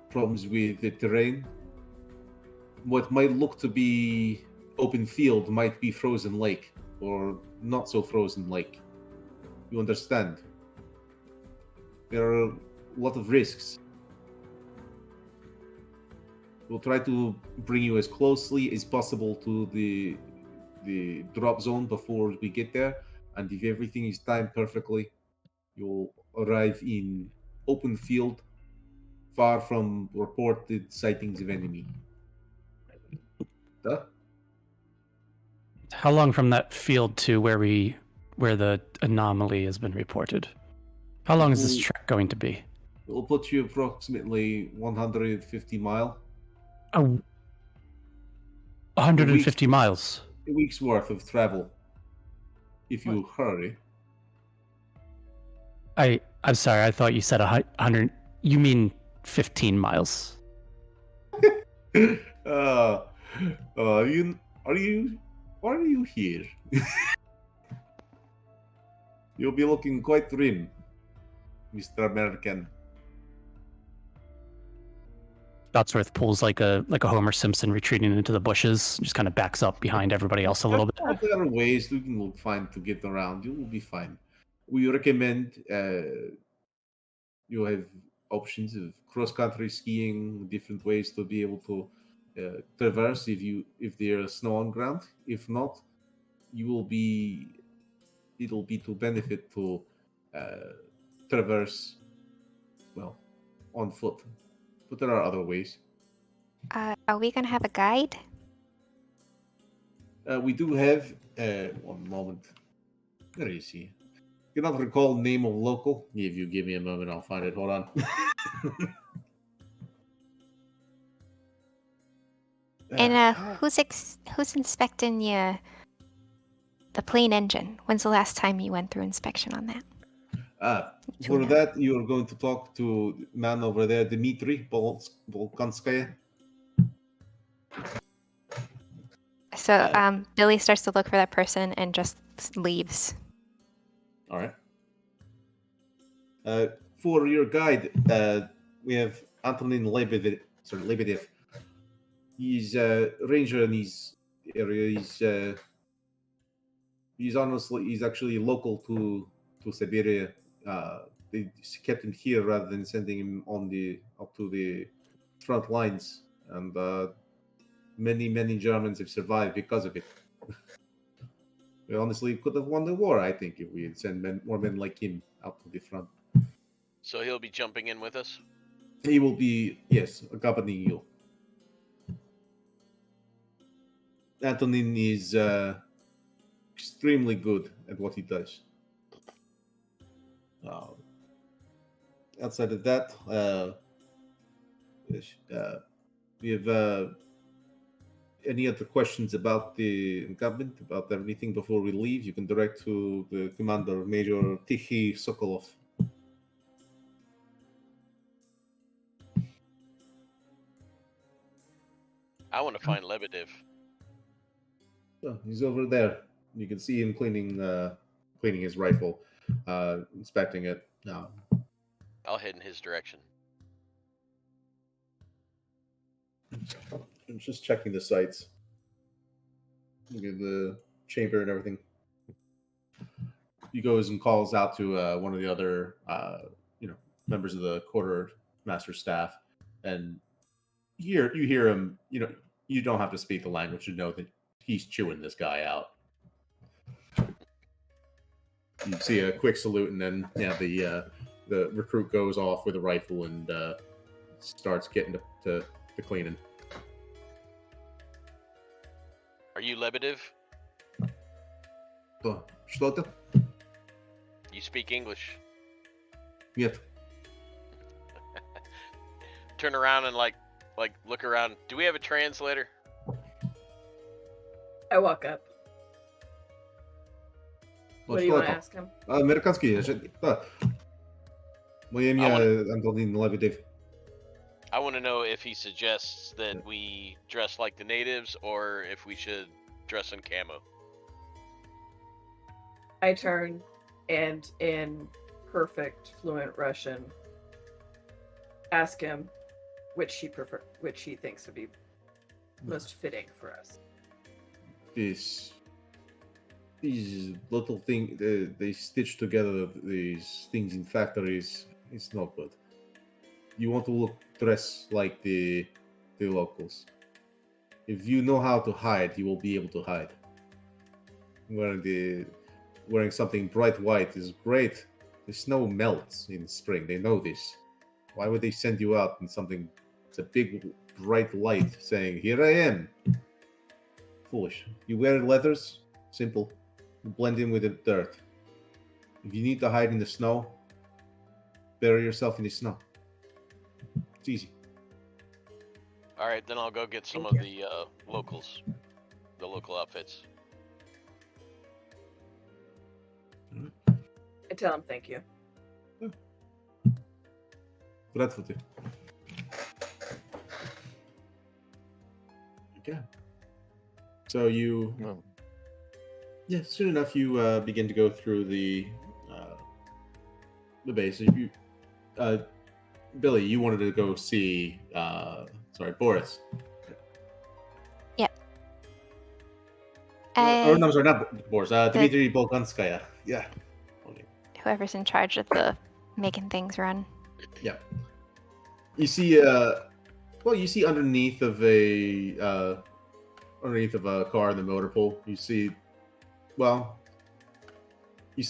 problems with the terrain. What might look to be open field might be frozen lake, or not so frozen lake. You understand? There are a lot of risks. We'll try to bring you as closely as possible to the drop zone before we get there, and if everything is timed perfectly, you'll arrive in open field, far from reported sightings of enemy. Duh. How long from that field to where the anomaly has been reported? How long is this trek going to be? It will put you approximately 150 mile. Oh, 150 miles. A week's worth of travel. If you hurry. I'm sorry. I thought you said 100. You mean 15 miles? Why are you here? You'll be looking quite grim, Mr. American. Dotsworth pulls like a Homer Simpson retreating into the bushes, just kind of backs up behind everybody else a little bit. There are ways you can find to get around. You will be fine. We recommend you have options of cross-country skiing, different ways to be able to traverse if there's snow on ground. If not, it'll be to benefit to traverse on foot. But there are other ways. Are we gonna have a guide? We do have one moment. Where is he? cannot recall name of local. If you give me a moment, I'll find it. Hold on. And who's inspecting the plane engine? When's the last time you went through inspection on that? For that, you are going to talk to man over there, Dmitry Volkanskaya. So Billy starts to look for that person and just leaves. All right. For your guide, we have Antonin Lebedev. He's a ranger in his area. He's actually local to Siberia. They kept him here rather than sending him up to the front lines, and many Germans have survived because of it. We honestly could have won the war, I think, if we had sent more men like him out to the front. So he'll be jumping in with us? He will be, yes, accompanying you. Antonin is extremely good at what he does. Outside of that, we have any other questions about the encampment, about everything before we leave? You can direct to the commander, Major Tichy Sokolov. I want to find Lebedev. Oh, he's over there. You can see him cleaning his rifle, inspecting it. I'll head in his direction. I'm just checking the sites. Look at the chamber and everything. He goes and calls out to one of the other, members of the quartermaster staff, and you hear him. You don't have to speak the language to know that he's chewing this guy out. You see a quick salute, and then the recruit goes off with a rifle and starts getting to cleaning. Are you Lebedev? Что-то? You speak English? Нет. Turn around and like look around. Do we have a translator? I walk up. What do you want to ask him? Американский. Мое имя Антонин Лебедев. I want to know if he suggests that we dress like the natives or if we should dress in camo. I turn and in perfect fluent Russian ask him which he thinks would be most fitting for us. These little things, they stitch together these things in factories. It's not good. You want to dress like the locals. If you know how to hide, you will be able to hide. Wearing something bright white is great. The snow melts in spring. They know this. Why would they send you out in something? It's a big bright light saying, "Here I am." Foolish. You wear leathers. Simple. You blend in with the dirt. If you need to hide in the snow, bury yourself in the snow. It's easy. All right, then I'll go get some of the locals, the local outfits. I tell him thank you. Здравствуйте. Okay. So you, soon enough you begin to go through the base. You, Billy, you wanted to go see, Boris. Yep. No, sorry, not Boris. Dmitry Bolganskaya. Yeah. Whoever's in charge of the making things run. Yeah. You see, you see underneath of a car in the motor pool, you see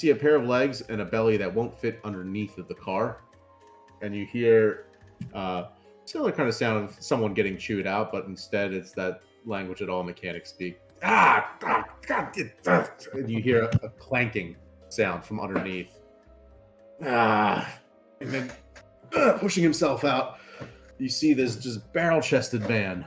a pair of legs and a belly that won't fit underneath of the car, and you hear similar kind of sound of someone getting chewed out, but instead it's that language that all mechanics speak. And you hear a clanking sound from underneath. And then pushing himself out, you see this just barrel-chested man.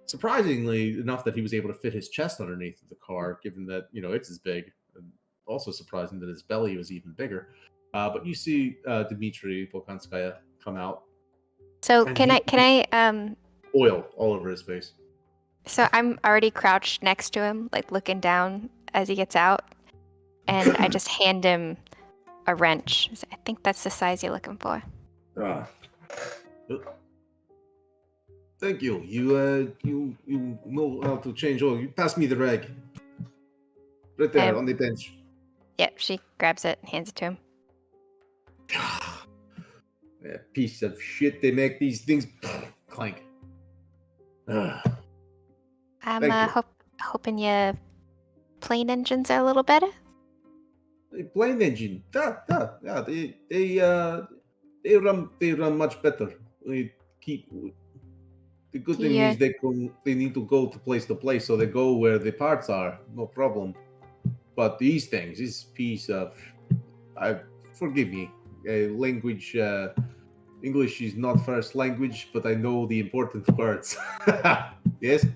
Surprisingly enough that he was able to fit his chest underneath the car, given that, it's as big. And also surprising that his belly was even bigger. But you see Dmitry Bolkonskaya come out. So And can I oil all over his face. So I'm already crouched next to him, like looking down as he gets out, and I just hand him a wrench. I think that's the size you're looking for. Thank you. You know how to change oil. You pass me the rag. Right there on the bench. Yep, she grabs it and hands it to him. Piece of shit. They make these things clank. I'm hoping your plane engines are a little better. The plane engine. Yeah. They run much better. The good thing is they need to go to place, so they go where the parts are. No problem. But these things, this piece of, forgive me, language. English is not first language, but I know the important words. Yes.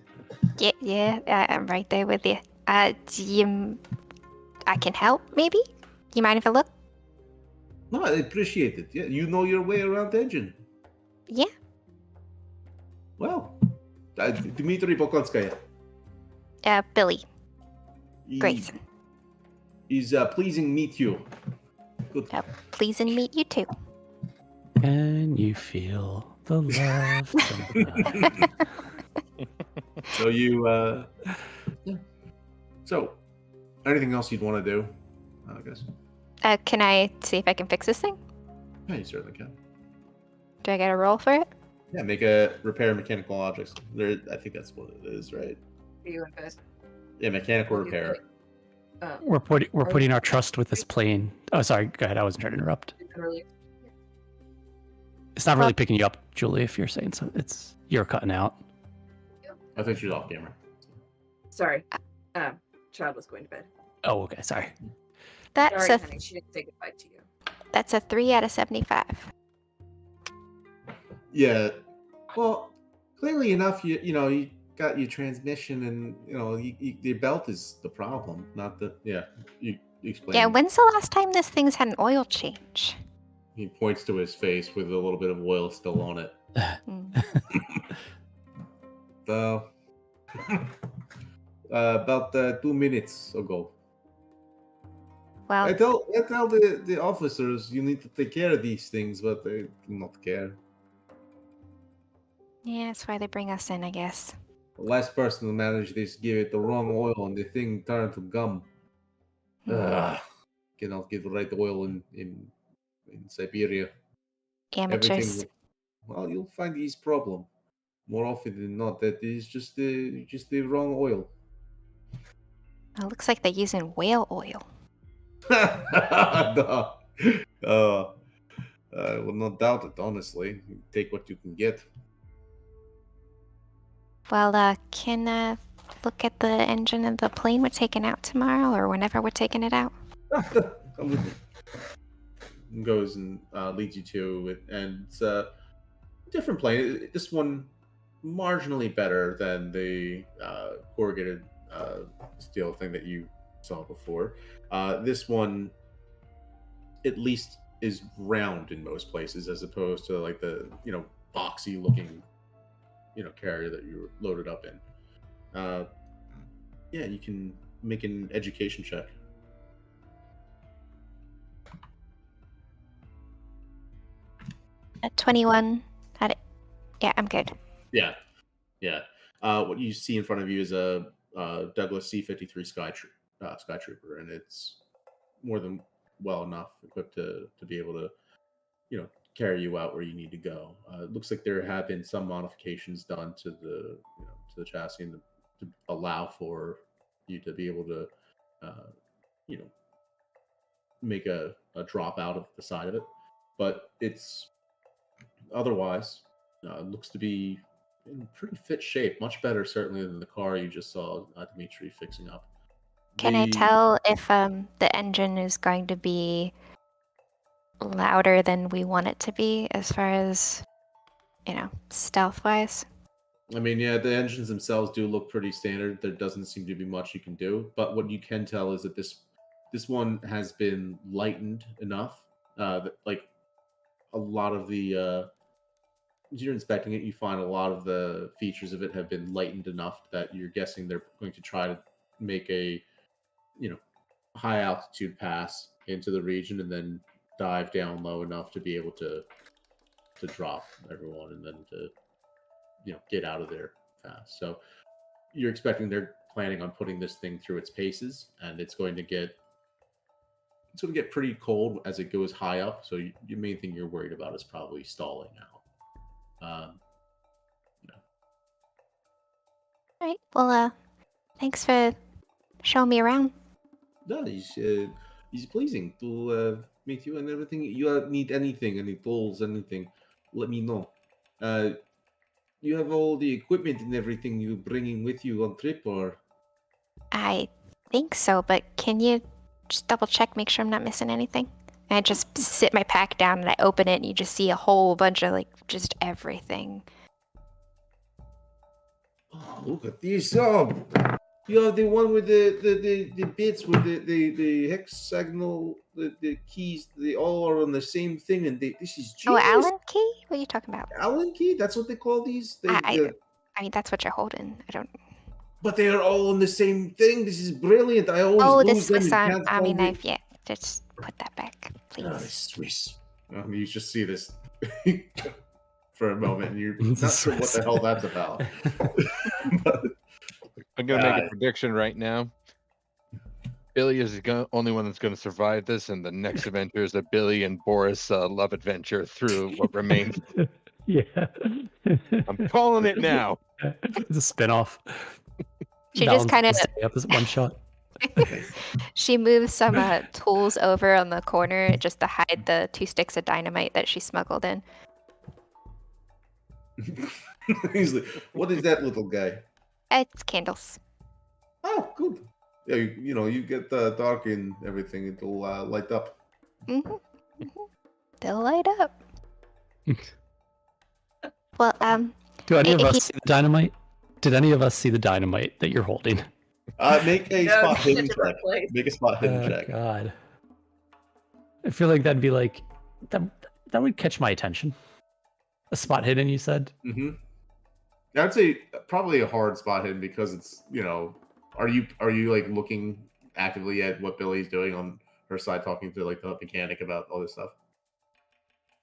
Yeah, I'm right there with you. I can help, maybe? You mind if I look? No, I appreciate it. Yeah, you know your way around the engine. Yeah. Well, Dmitry Bolkonskaya. Billy. Grayson. Is pleasing meet you. Good. Pleasing meet you too. Can you feel the love tonight? So you, So, anything else you'd want to do? I guess. Can I see if I can fix this thing? Yeah, you certainly can. Do I get a roll for it? Yeah, make a repair mechanical objects. I think that's what it is, right? Are you in bed? Yeah, mechanical repair. We're putting our trust with this plane. Oh, sorry. Go ahead. I wasn't trying to interrupt. It's not really picking you up, Julie. If you're saying so, you're cutting out. I think she's off camera. Sorry, child was going to bed. Oh, okay. Sorry. That's honey, she didn't say goodbye to you. That's a 3 out of 75. Yeah. Well, clearly enough, you got your transmission, and your belt is the problem, not the. Yeah, you explain. Yeah. When's the last time this thing's had an oil change? He points to his face with a little bit of oil still on it. About 2 minutes ago. Well, I tell the officers you need to take care of these things, but they do not care. Yeah, that's why they bring us in, I guess. The last person who managed this gave it the wrong oil, and the thing turned to gum. Cannot get the right oil in Siberia. Amateurs. Well, you'll find this problem more often than not. That is just the wrong oil. It looks like they're using whale oil. No. I will not doubt it, honestly. You take what you can get. Well, can look at the engine of the plane we're taking out tomorrow, or whenever we're taking it out. Come with me. Goes and leads you to it, and it's a different plane. This one marginally better than the corrugated steel thing that you saw before. This one, at least, is round in most places, as opposed to like the boxy looking carrier that you were loaded up in. Yeah, you can make an education check. At 21. Yeah, I'm good. Yeah. What you see in front of you is a Douglas C-53 Skytrooper, and it's more than well enough equipped to be able to, carry you out where you need to go. It looks like there have been some modifications done to the chassis to allow for you to be able to, make a drop out of the side of it, but it's otherwise looks to be in pretty fit shape, much better certainly than the car you just saw Dmitry fixing up. Can I tell if the engine is going to be louder than we want it to be as far as, stealth-wise. I mean, yeah, the engines themselves do look pretty standard. There doesn't seem to be much you can do, but what you can tell is that this one has been lightened enough. Like a lot of the as you're inspecting it, you find a lot of the features of it have been lightened enough that you're guessing they're going to try to make a high altitude pass into the region and then dive down low enough to be able to drop everyone and then to get out of there fast. So you're expecting they're planning on putting this thing through its paces, and it's going to get pretty cold as it goes high up. So the main thing you're worried about is probably stalling out. All right. Well, thanks for showing me around. No, it's pleasing to meet you and everything. You need anything, any tools, anything, let me know. You have all the equipment and everything you bringing with you on trip, or? I think so, but can you just double check, make sure I'm not missing anything? And I just sit my pack down and I open it and you just see a whole bunch of just everything. Oh, look at this! Oh, you have the one with the bits with the hexagonal, the keys. They all are on the same thing, and this is genius. Oh, Allen key? What are you talking about? Allen key? That's what they call these. I mean, that's what you're holding. I don't. But they are all on the same thing. This is brilliant. I always lose this them. Army knife. Yeah, just put that back, please. Oh, Swiss. You just see this for a moment, and you're not sure what the hell that's about. But, I'm going to make a prediction right now. Billy is the only one that's going to survive this, and the next adventure is a Billy and Boris love adventure through what remains. Yeah. I'm calling it now. It's a spin-off. She just kind of up as one shot. She moves some tools over on the corner just to hide the 2 sticks of dynamite that she smuggled in. He's like, what is that little guy? It's candles. Oh, good. Yeah, you get dark and everything. It'll light up. Mm-hmm. They'll light up. Well, do any of us see the dynamite? Did any of us see the dynamite that you're holding? Make a spot hidden check. Make a spot hidden check. God. I feel like that'd be like that would catch my attention. A spot hidden, you said? Mm-hmm. I'd say probably a hard spot hidden because it's, are you like looking actively at what Billy's doing on her side, talking to like the mechanic about all this stuff?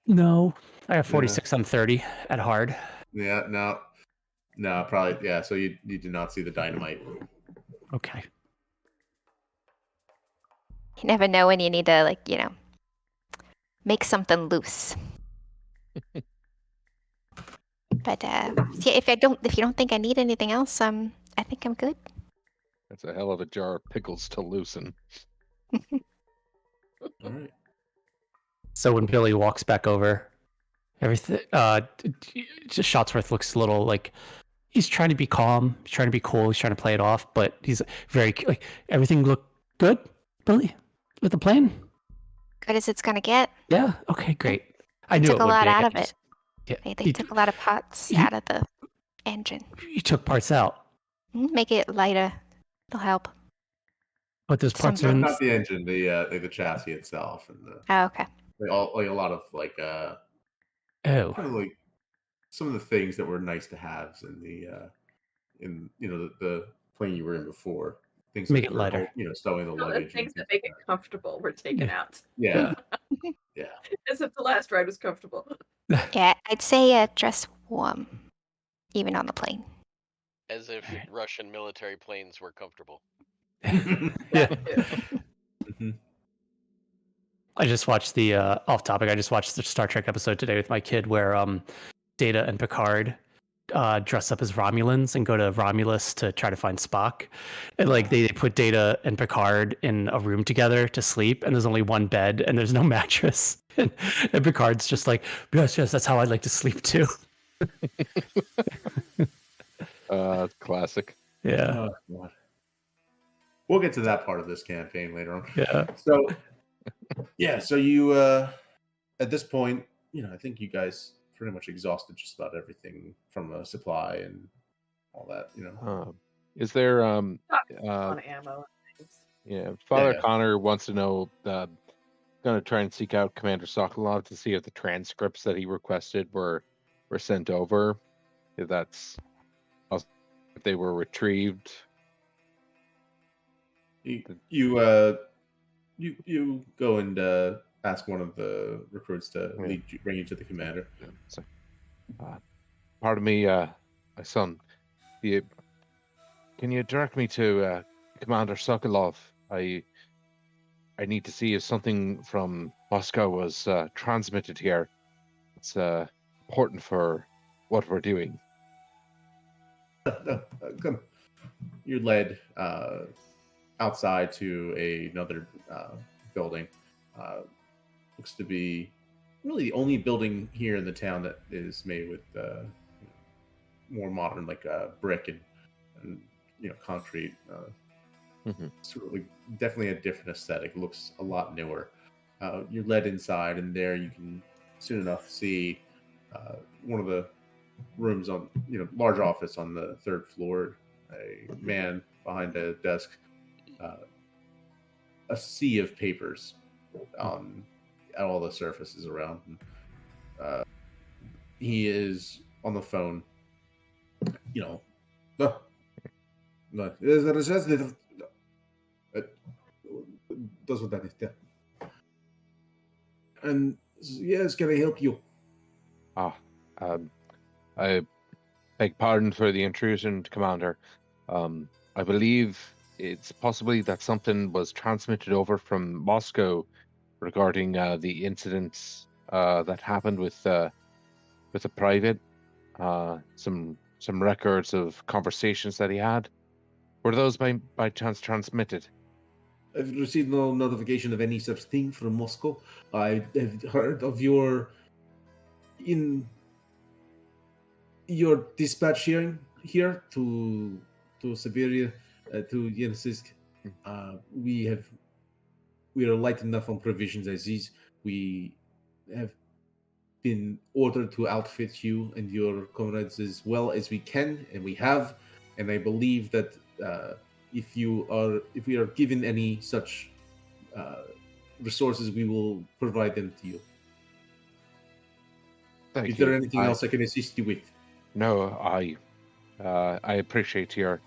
No. I have 46 on 30 at hard. Yeah, no, probably, yeah, so you do not see the dynamite. Okay. You never know when you need to, make something loose. But if you don't think I need anything else, I think I'm good. That's a hell of a jar of pickles to loosen. All right. So when Billy walks back over, everything just Shotsworth looks a little like he's trying to be calm, he's trying to be cool, he's trying to play it off, but he's very like everything looked good, Billy, with the plan. Good as it's gonna get. Yeah. Okay. Great. I knew took it would a lot be. out of it. Yeah. They took a lot of parts out of the engine. You took parts out. Make it lighter. It'll help. But those parts are not the engine, the chassis itself, and okay. a lot of kind of like some of the things that were nice to have in the plane you were in before. Things make like it lighter. stowing the luggage. Things that make it comfortable were taken out. Yeah. As if the last ride was comfortable. Yeah, I'd say dress warm, even on the plane. As if Russian military planes were comfortable. Yeah. I just watched the off topic. I just watched the Star Trek episode today with my kid where Data and Picard dress up as Romulans and go to Romulus to try to find Spock. And they put Data and Picard in a room together to sleep, and there's only one bed and there's no mattress. And Picard's just like, yes, that's how I like to sleep too. Classic. Yeah. God. We'll get to that part of this campaign later on. Yeah. So, so you at this point, I think you guys pretty much exhausted just about everything from a supply and all that. Is there On ammo and things. yeah, Father Yeah. Connor wants to know, gonna try and seek out Commander Sokolov to see if the transcripts that he requested were sent over, if they were retrieved. You go and ask one of the recruits to bring you to the commander. So, pardon me, my son. Can you direct me to Commander Sokolov? I need to see if something from Moscow was transmitted here. It's important for what we're doing. Come. You're led outside to another building. Looks to be really the only building here in the town that is made with more modern, like brick and concrete. It's really definitely a different aesthetic. It looks a lot newer. You're led inside, and there you can soon enough see one of the rooms on large office on the third floor. A man behind a desk, a sea of papers at all the surfaces around. He is on the phone. And yes, can I help you? I beg pardon for the intrusion, Commander. I believe it's possibly that something was transmitted over from Moscow regarding the incidents that happened with a private. Some records of conversations that he had. Were those by chance transmitted? I've received no notification of any such thing from Moscow. I have heard of your dispatch here to Siberia, to Yensisk. We are light enough on provisions as is. We have been ordered to outfit you and your comrades as well as we can, and we have. And I believe that if we are given any such resources, we will provide them to you. Thank Is you. there anything else I can assist you with? No, I appreciate the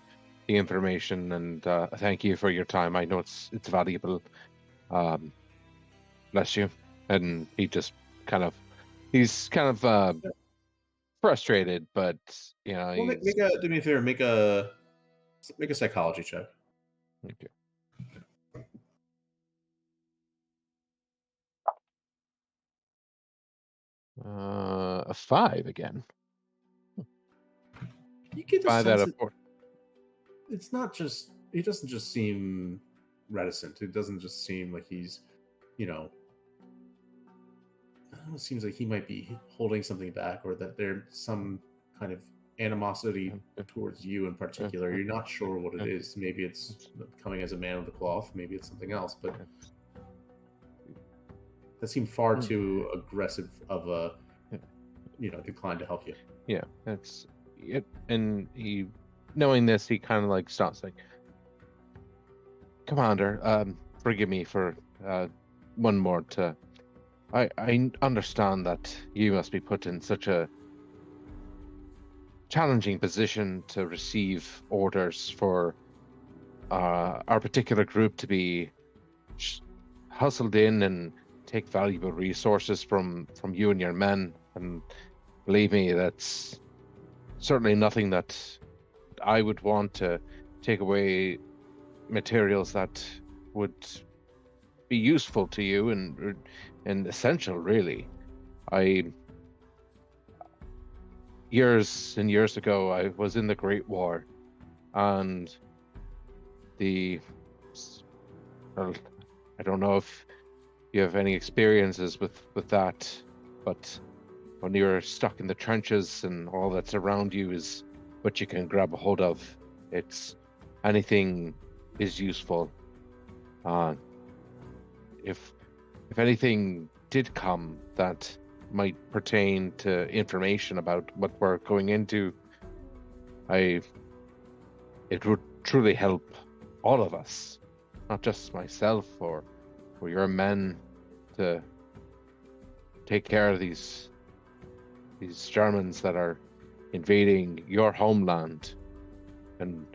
information, and thank you for your time. I know it's valuable. Bless you. And he's kind of frustrated, but Well, do me a favor. Make a psychology check. Okay. A 5 again. You get the 5 out sense of 4. It's not just. He doesn't just seem reticent. It doesn't just seem like he's, I don't know, it seems like he might be holding something back, or that there's some kind of animosity towards you in particular. You're not sure what it is. Maybe it's coming as a man of the cloth. Maybe it's something else. But that seemed far too aggressive of a, decline to help you. Yeah, that's it. And he, knowing this, he kind of like stops, like, Commander, forgive me for one more. I understand that you must be put in such a challenging position to receive orders for our particular group to be hustled in and take valuable resources from you and your men. And believe me, that's certainly nothing that I would want to take away materials that would be useful to you and essential, really. Years and years ago, I was in the Great War, and well, I don't know if you have any experiences with that, but when you're stuck in the trenches and all that's around you is what you can grab a hold of, it's anything is useful. If anything did come that might pertain to information about what we're going into, it would truly help all of us, not just myself or your men, to take care of these Germans that are invading your homeland. And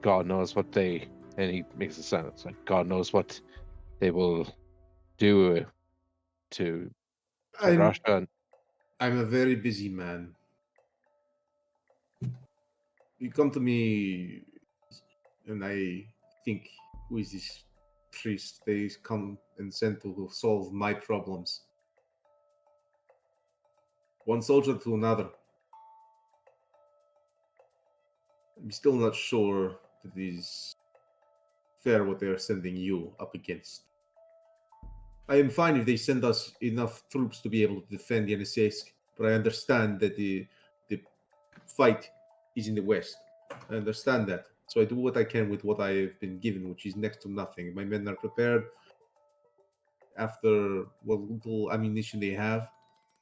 God knows what and he makes a sound, it's like God knows what they will do to Russia. I'm a very busy man. You come to me, and I think with this priest, they come and sent to solve my problems. One soldier to another. I'm still not sure that it is fair what they are sending you up against. I am fine if they send us enough troops to be able to defend Yeniseisk, but I understand that the fight is in the west. I understand that. So I do what I can with what I have been given, which is next to nothing. My men are prepared, after what little ammunition they have,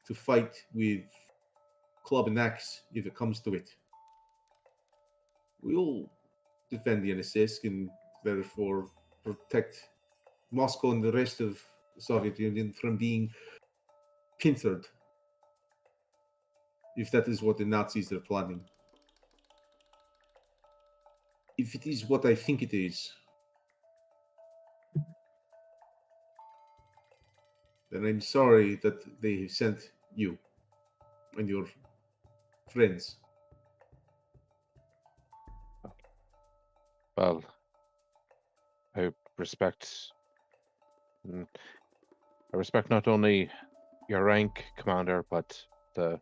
to fight with club and axe if it comes to it. We'll defend Yeniseisk and therefore protect Moscow and the rest of the Soviet Union from being pincered, if that is what the Nazis are planning. If it is what I think it is, then I'm sorry that they have sent you and your friends. Well, I respect not only your rank, Commander, but the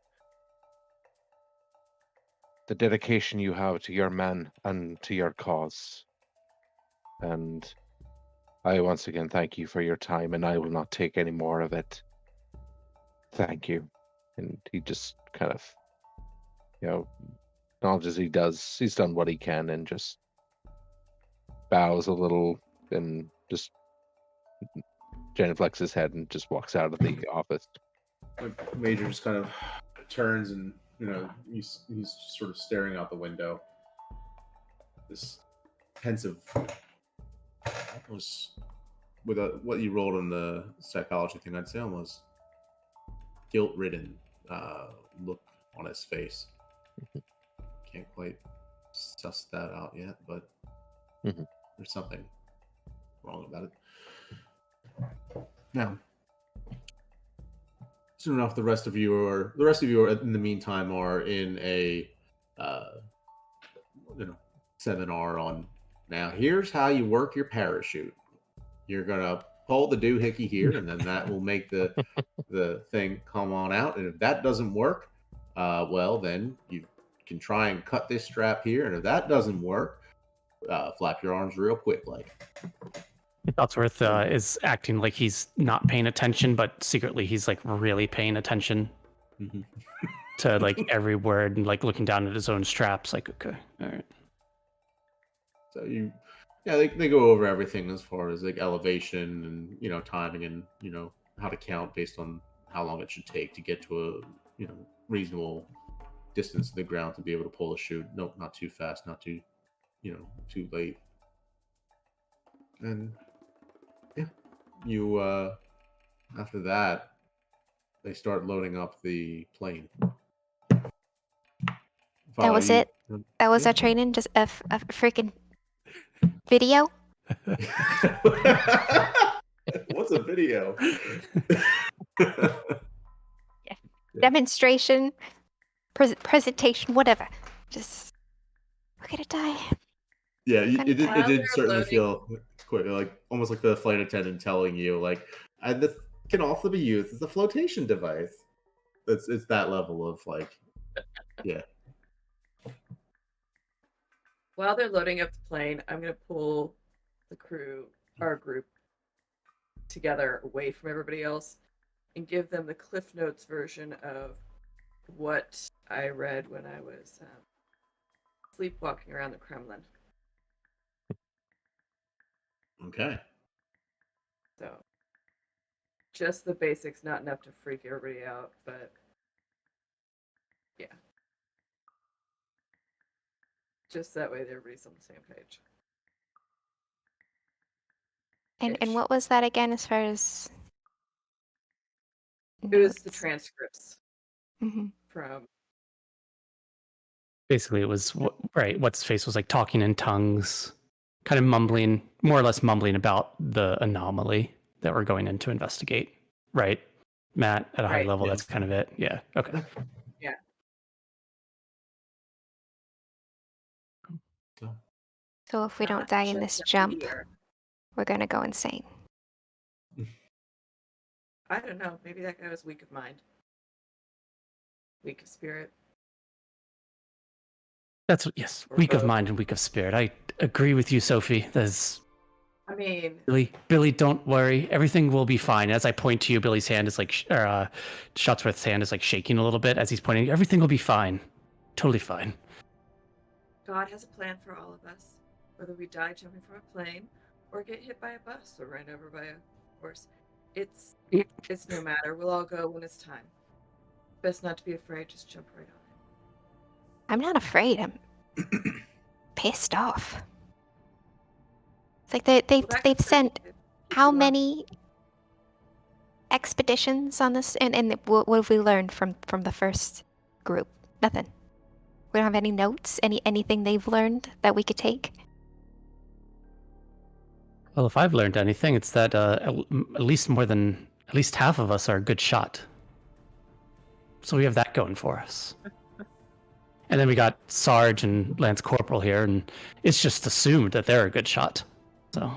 dedication you have to your men and to your cause. And I once again thank you for your time, and I will not take any more of it. Thank you. And he just kind of, acknowledges he's done what he can, and just bows a little and just genuflects his head and just walks out of the office. Major just kind of turns and, he's just sort of staring out the window. This pensive, almost, with what you rolled on the psychology thing, I'd say almost guilt-ridden look on his face. Can't quite suss that out yet, but there's something wrong about it. Now, soon enough, the rest of you are in the meantime are in a seminar on, now here's how you work your parachute. You're gonna pull the doohickey here, and then that will make the thing come on out. And if that doesn't work, well, then you can try and cut this strap here. And if that doesn't work, flap your arms real quick, like. Dotsworth is acting like he's not paying attention, but secretly he's like really paying attention to like every word and like looking down at his own straps. Like, okay, all right. So they go over everything as far as like elevation and timing and how to count based on how long it should take to get to a reasonable distance to the ground to be able to pull a chute. Nope, not too fast, not too too late. And you after that, they start loading up the plane. That was it? That was our training? Just a freaking video? What's a video? Demonstration, presentation, whatever. Just, we're gonna die. Yeah, it did certainly loading. feel quick, like almost like the flight attendant telling you, like, and this can also be used as a flotation device. It's that level of like, yeah. While they're loading up the plane, I'm gonna pull the crew, our group, together away from everybody else and give them the Cliff Notes version of what I read when I was sleepwalking around the Kremlin. Okay. So Just the basics, not enough to freak everybody out, but yeah. Just that way everybody's on the same page. And what was that again as far as It was the notes? transcripts Mhm. from Basically, it was right. What's his face was like talking in tongues, kind of mumbling, more or less mumbling about the anomaly that we're going in to investigate. Right, Matt, at a high Right. level, Yes. that's kind of it. Yeah. Okay. Yeah. So if we don't Not die in just this a jump, meteor. we're gonna go insane. I don't know. Maybe that guy was weak of mind. Weak of spirit. That's yes. Or Weak of both. mind and weak of spirit. I agree with you, Sophie. There's I mean, Billy, don't worry. Everything will be fine. As I point to you, Billy's hand is like, Shotsworth's hand is like shaking a little bit as he's pointing. Everything will be fine. Totally fine. God has a plan for all of us. Whether we die jumping from a plane or get hit by a bus or run over by a horse. It's no matter. We'll all go when it's time. Best not to be afraid, just jump right on it. I'm not afraid. I'm pissed off. It's like they've sent how many expeditions on this, and what have we learned from the first group? Nothing. We don't have any notes, anything they've learned that we could take. Well, if I've learned anything, it's that at least half of us are a good shot. So we have that going for us. And then we got Sarge and Lance Corporal here, and it's just assumed that they're a good shot. So,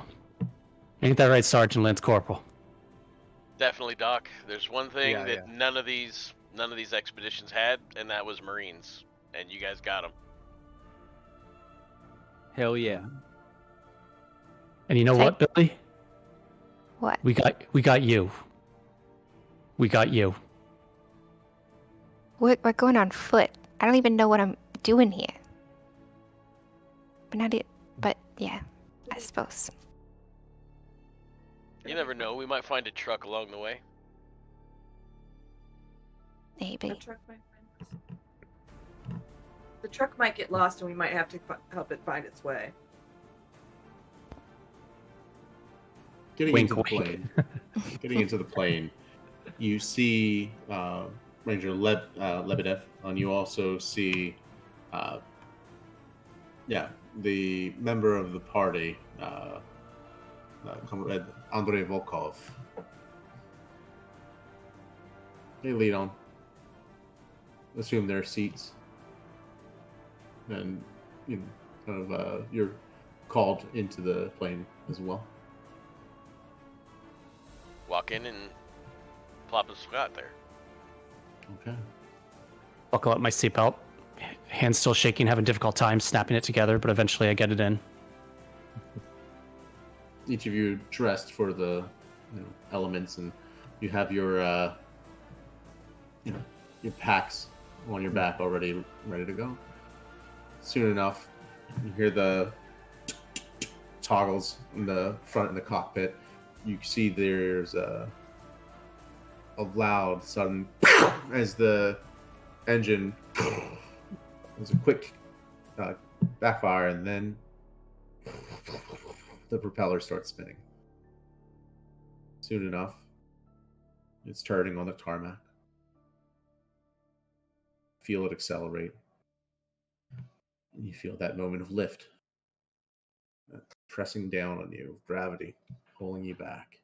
ain't that right, Sarge and Lance Corporal? Definitely, Doc. There's one thing Yeah, that none of these expeditions had, and that was Marines, and you guys got them. Hell yeah. And you know Hey. what, Billy? What? We got you. We got you. We're going on foot. I don't even know what I'm doing here. But yeah, I suppose. You never know. We might find a truck along the way. Maybe. The truck might get lost, and we might have to help it find its way. Getting Wink, into the wink. plane. Getting into the plane, you see Ranger Lebedev, and you also see, the member of the party, Comrade Andrei Volkov. They lead on. Assume their seats, and you're called into the plane as well. Walk in and plop a spot there. Okay. Buckle up my seatbelt. Hands still shaking, having difficult time snapping it together, but eventually I get it in. Each of you dressed for the elements, and you have your your packs on your back already ready to go. Soon enough, you hear the toggles in the front in the cockpit. You see there's a loud sudden as the engine there's a quick backfire, and then the propeller starts spinning. Soon enough, it's turning on the tarmac. Feel it accelerate. And you feel that moment of lift. Pressing down on you, gravity, pulling you back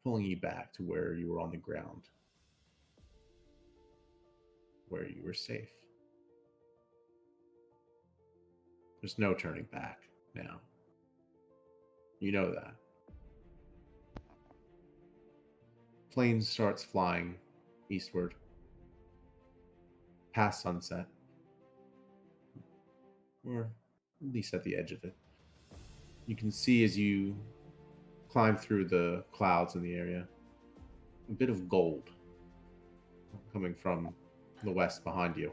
to where you were on the ground, where you were safe. There's no turning back now. You know that. Plane starts flying eastward, past sunset, or at least at the edge of it. You can see as you climb through the clouds in the area, a bit of gold coming from the west behind you.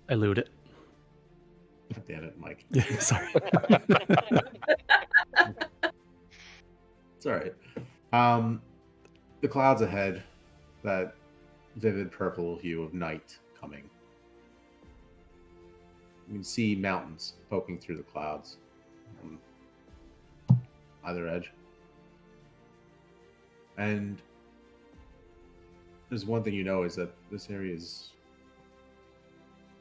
I loot it. God damn it, Mike. Sorry. It's all right. the clouds ahead, that vivid purple hue of night coming. You can see mountains poking through the clouds on either edge. And there's one thing you know is that this area is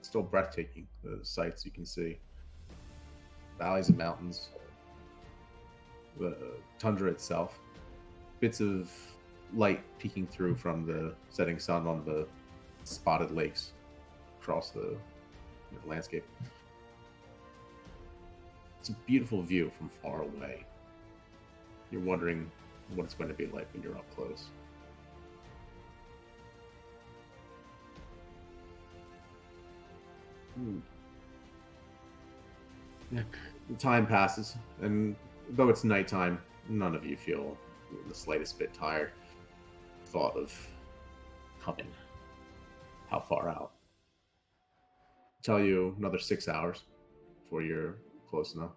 still breathtaking. The sights you can see. Valleys and mountains. The tundra itself. Bits of light peeking through from the setting sun on the spotted lakes across the landscape. It's a beautiful view from far away. You're wondering what it's going to be like when you're up close. Yeah. The time passes, and though it's nighttime, none of you feel the slightest bit tired. Thought of coming. How far out? Tell you another 6 hours before you're close enough.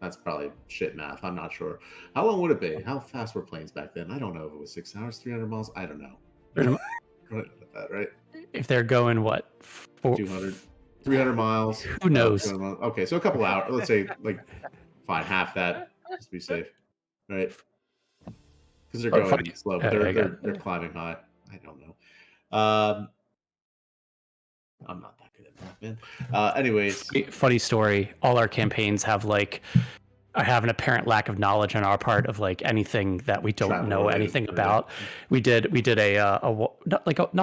That's probably shit math. I'm not sure. How long would it be? How fast were planes back then? I don't know if it was 6 hours, 300 miles. I don't know. Right? If they're going, what? 200, 300 miles. Who knows? 200 miles. Okay, so a couple hours. Let's say, like, fine, half that, just to be safe. Right? Because they're going slow, but they're climbing high. I don't know. I'm not that good at math, man. Anyways. Funny story. All our campaigns have, like, I have an apparent lack of knowledge on our part of like anything that we don't know anything about. We did not a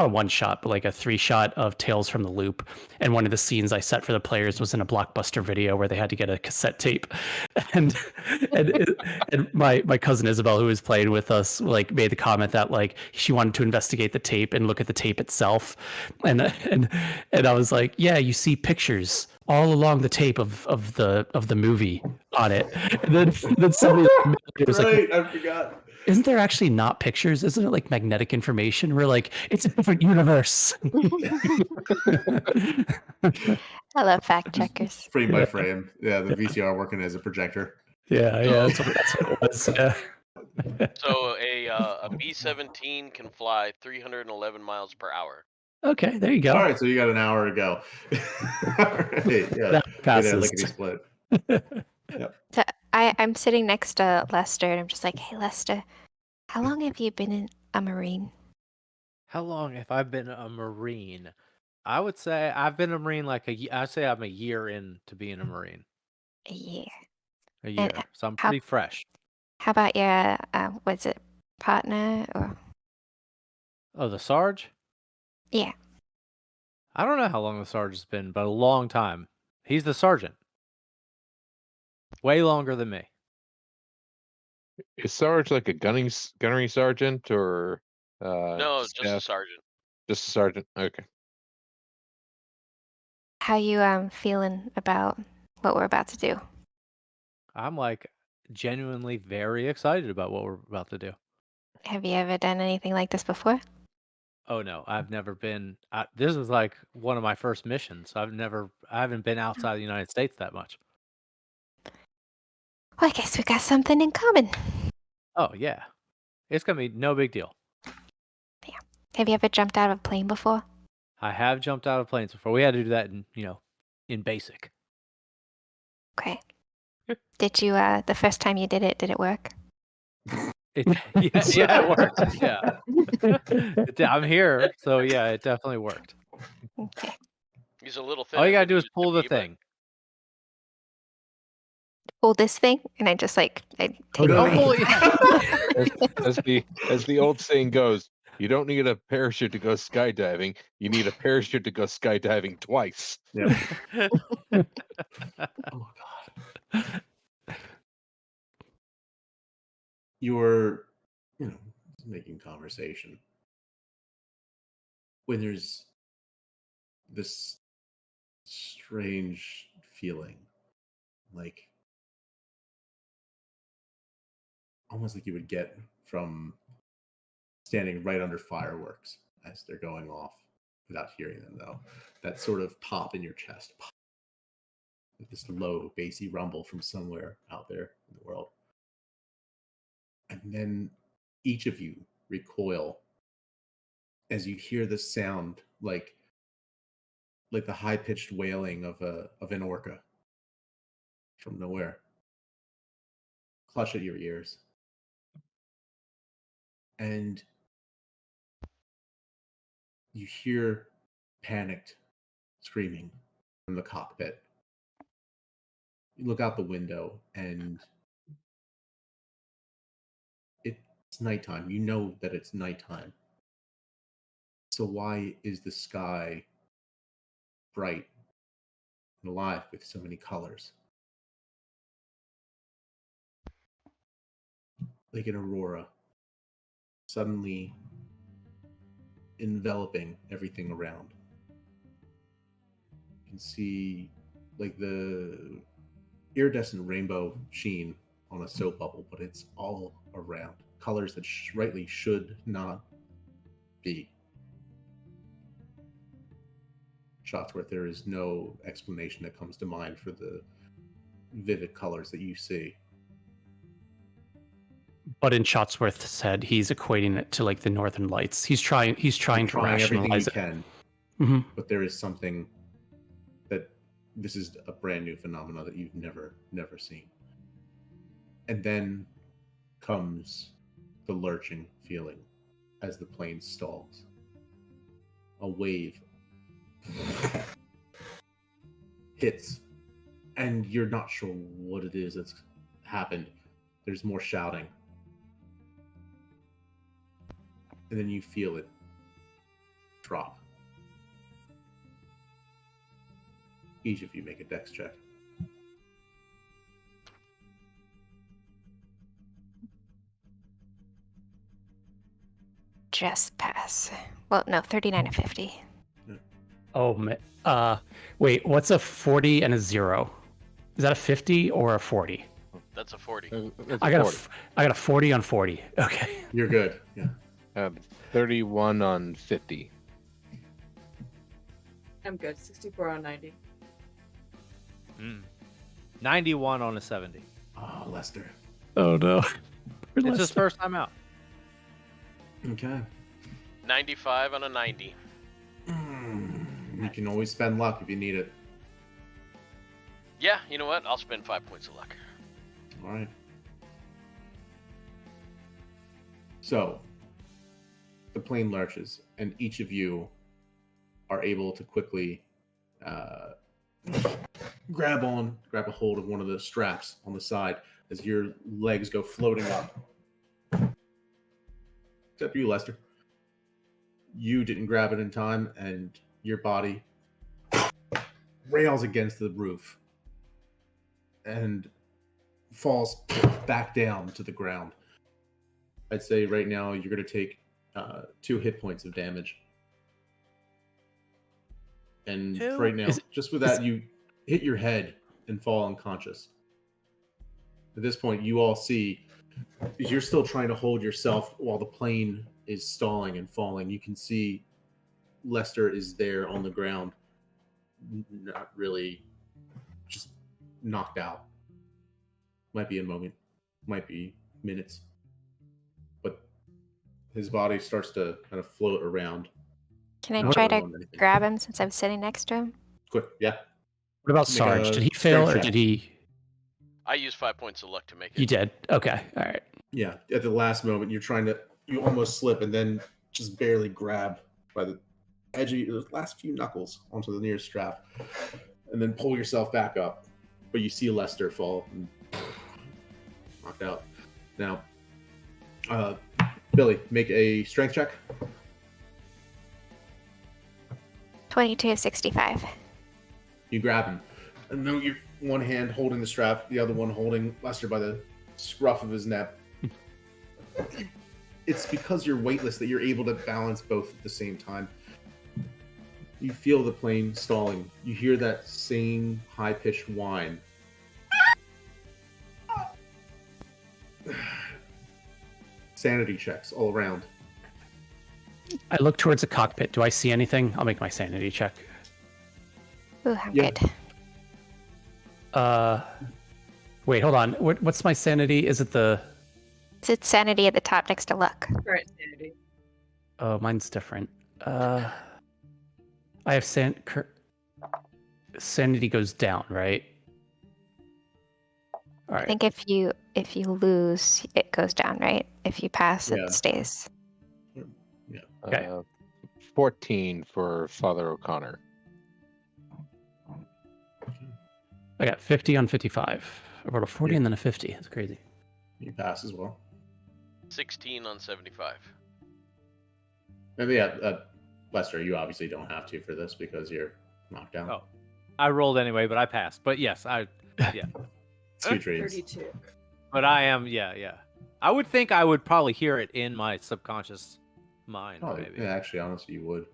one shot, but like a 3-shot of Tales from the Loop. And one of the scenes I set for the players was in a Blockbuster video where they had to get a cassette tape. And my cousin Isabel, who was playing with us, like made the comment that like she wanted to investigate the tape and look at the tape itself. And I was like, yeah, you see pictures all along the tape of the movie on it. And then somebody was like, I forgot. Isn't there actually not pictures? Isn't it like magnetic information? We're like, it's a different universe. I love fact checkers. Frame by frame. Yeah, the VCR working as a projector. Yeah, that's what it was. Yeah. So a B-17 can fly 311 miles per hour. Okay, there you go. All right, so you got an hour to go. All right, yeah. That passes. Lickety split. Yep. So I'm sitting next to Lester, and I'm just like, hey, Lester, how long have you been a Marine? How long have I been a Marine? I would say I've been a Marine I'd say I'm a year into being a Marine. A year. A year. And so I'm pretty fresh. How about your, what's it, partner or? Oh, the Sarge? Yeah. I don't know how long the Sarge has been, but a long time. He's the sergeant. Way longer than me. Is Sarge like a gunnery sergeant or No, just a sergeant. Just a sergeant. Okay. How you feeling about what we're about to do? I'm like genuinely very excited about what we're about to do. Have you ever done anything like this before? Oh no, I've never been. This is like one of my first missions. I haven't been outside the United States that much. Well, I guess we got something in common. Oh yeah, it's gonna be no big deal. Yeah. Have you ever jumped out of a plane before? I have jumped out of planes before. We had to do that in basic. Okay. Did you the first time you did it work? Yeah, it worked. Yeah. I'm here, so yeah, it definitely worked. Okay. He's a little thin. All you gotta do is pull the thing. Pull this thing, and I just like I take as the old saying goes, you don't need a parachute to go skydiving. You need a parachute to go skydiving twice. Yeah. Oh my god. You're, making conversation when there's this strange feeling, like almost like you would get from standing right under fireworks as they're going off without hearing them, though. That sort of pop in your chest. Like this low, bassy rumble from somewhere out there in the world. And then each of you recoil as you hear the sound like the high-pitched wailing of an orca from nowhere. Clutch at your ears. And you hear panicked screaming from the cockpit. You look out the window and it's nighttime. You know that it's nighttime. So why is the sky bright and alive with so many colors? Like an aurora, suddenly enveloping everything around. You can see like the iridescent rainbow sheen on a soap bubble, but it's all around. Colors that rightly should not be. Shotsworth, there is no explanation that comes to mind for the vivid colors that you see. But in Shotsworth's head, he's equating it to like the Northern Lights. He's trying to everything rationalize you it. can, Mm-hmm. but there is something that this is a brand new phenomenon that you've never seen. And then comes the lurching feeling as the plane stalls. A wave hits, and you're not sure what it is that's happened. There's more shouting. And then you feel it drop. Each of you make a dex check. Just pass. Well, no, 39 and 50. Oh, wait, what's a 40 and a 0? Is that a 50 or a 40? That's a 40. It's I a got 40. I got a 40 on 40. Okay. You're good. Yeah. 31 on 50. I'm good. 64 on 90. 91 on a 70. Oh, Lester. Oh no. It's his first time out. Okay. 95 on a 90. You can always spend luck if you need it. Yeah, you know what? I'll spend 5 points of luck. All right. So, the plane lurches, and each of you are able to quickly grab a hold of one of the straps on the side as your legs go floating up. Except you, Lester. You didn't grab it in time, and your body rails against the roof and falls back down to the ground. I'd say right now you're going to take 2 hit points of damage. And right now, just with that, you hit your head and fall unconscious. At this point, you all see, you're still trying to hold yourself while the plane is stalling and falling. You can see Lester is there on the ground, not really, just knocked out. Might be a moment, might be minutes. But his body starts to kind of float around. Can I try to grab him since I'm sitting next to him? Quick, yeah. What about Sarge? Did he fail or did he? I used 5 points of luck to make it. You did. Okay. All right. Yeah. At the last moment, you almost slip and then just barely grab by the edge of your last few knuckles onto the nearest strap, and then pull yourself back up. But you see Lester fall and knocked out. Now, Billy, make a strength check. 22 of 65. You grab him, and then you're one hand holding the strap, the other one holding Lester by the scruff of his neck. It's because you're weightless that you're able to balance both at the same time. You feel the plane stalling. You hear that same high-pitched whine. Sanity checks all around. I look towards the cockpit. Do I see anything? I'll make my sanity check. Ooh, I'm Yeah. good. Wait, hold on. What's my sanity? Is it the It's sanity at the top next to luck. Current sanity. Oh, mine's different. I have sanity goes down, right? All I right. think if you lose, it goes down, right? If you pass, Yeah. it stays. Okay. 14 for Father O'Connor. I got 50 on 55. I rolled a 40 Yeah. and then a 50. That's crazy. You pass as well. 16 on 75. And yeah, Lester, you obviously don't have to for this because you're knocked down. Oh, I rolled anyway, but I passed. But yes, Sweet dreams. 32. but I am, yeah. I would think I would probably hear it in my subconscious mind, Probably. maybe. Yeah, actually, honestly, you would.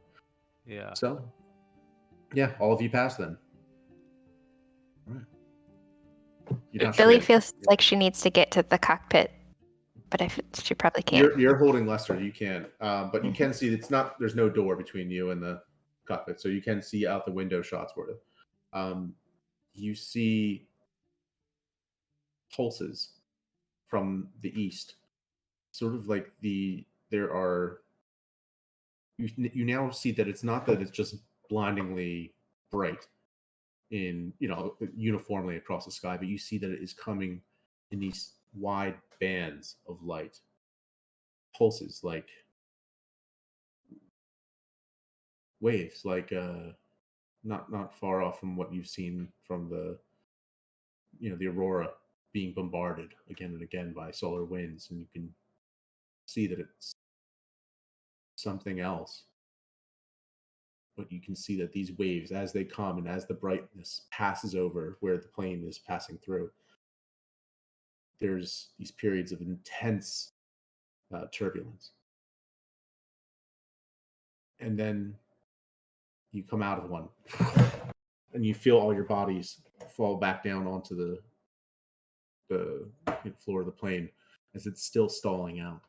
Yeah. So, yeah, all of you pass then. All right. You're not Billy sure. feels like she needs to get to the cockpit, but she probably can't. You're holding Lester. You can, but you can see it's not. There's no door between you and the cockpit, so you can see out the window shots for it. You see pulses from the east, sort of like there are. You now see that it's not that it's just blindingly bright in uniformly across the sky, but you see that it is coming in these wide bands of light, pulses like waves, like not far off from what you've seen from the Aurora being bombarded again and again by solar winds, and you can see that it's something else. But you can see that these waves, as they come and as the brightness passes over where the plane is passing through, there's these periods of intense turbulence. And then you come out of one and you feel all your bodies fall back down onto the floor of the plane as it's still stalling out.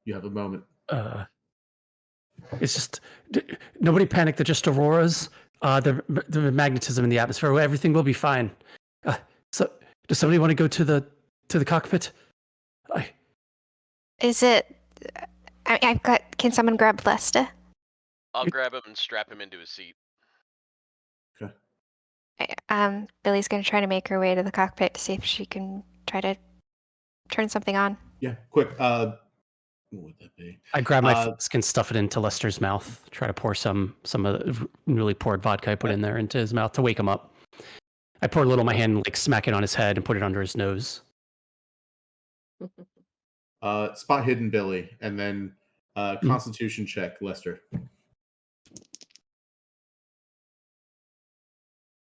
You have a moment. It's just nobody panic. They're just auroras. The magnetism in the atmosphere. Everything will be fine. So, does somebody want to go to the cockpit? Is it? I've got. Can someone grab Lester? I'll grab him and strap him into his seat. Okay. Billy's gonna try to make her way to the cockpit to see if she can try to turn something on. Yeah, quick. What would that be? I grab my flask and stuff it into Lester's mouth. Try to pour some of the newly poured vodka I put in there into his mouth to wake him up. I pour a little in my hand, like smack it on his head, and put it under his nose. Spot hidden Billy, and then Constitution check, Lester.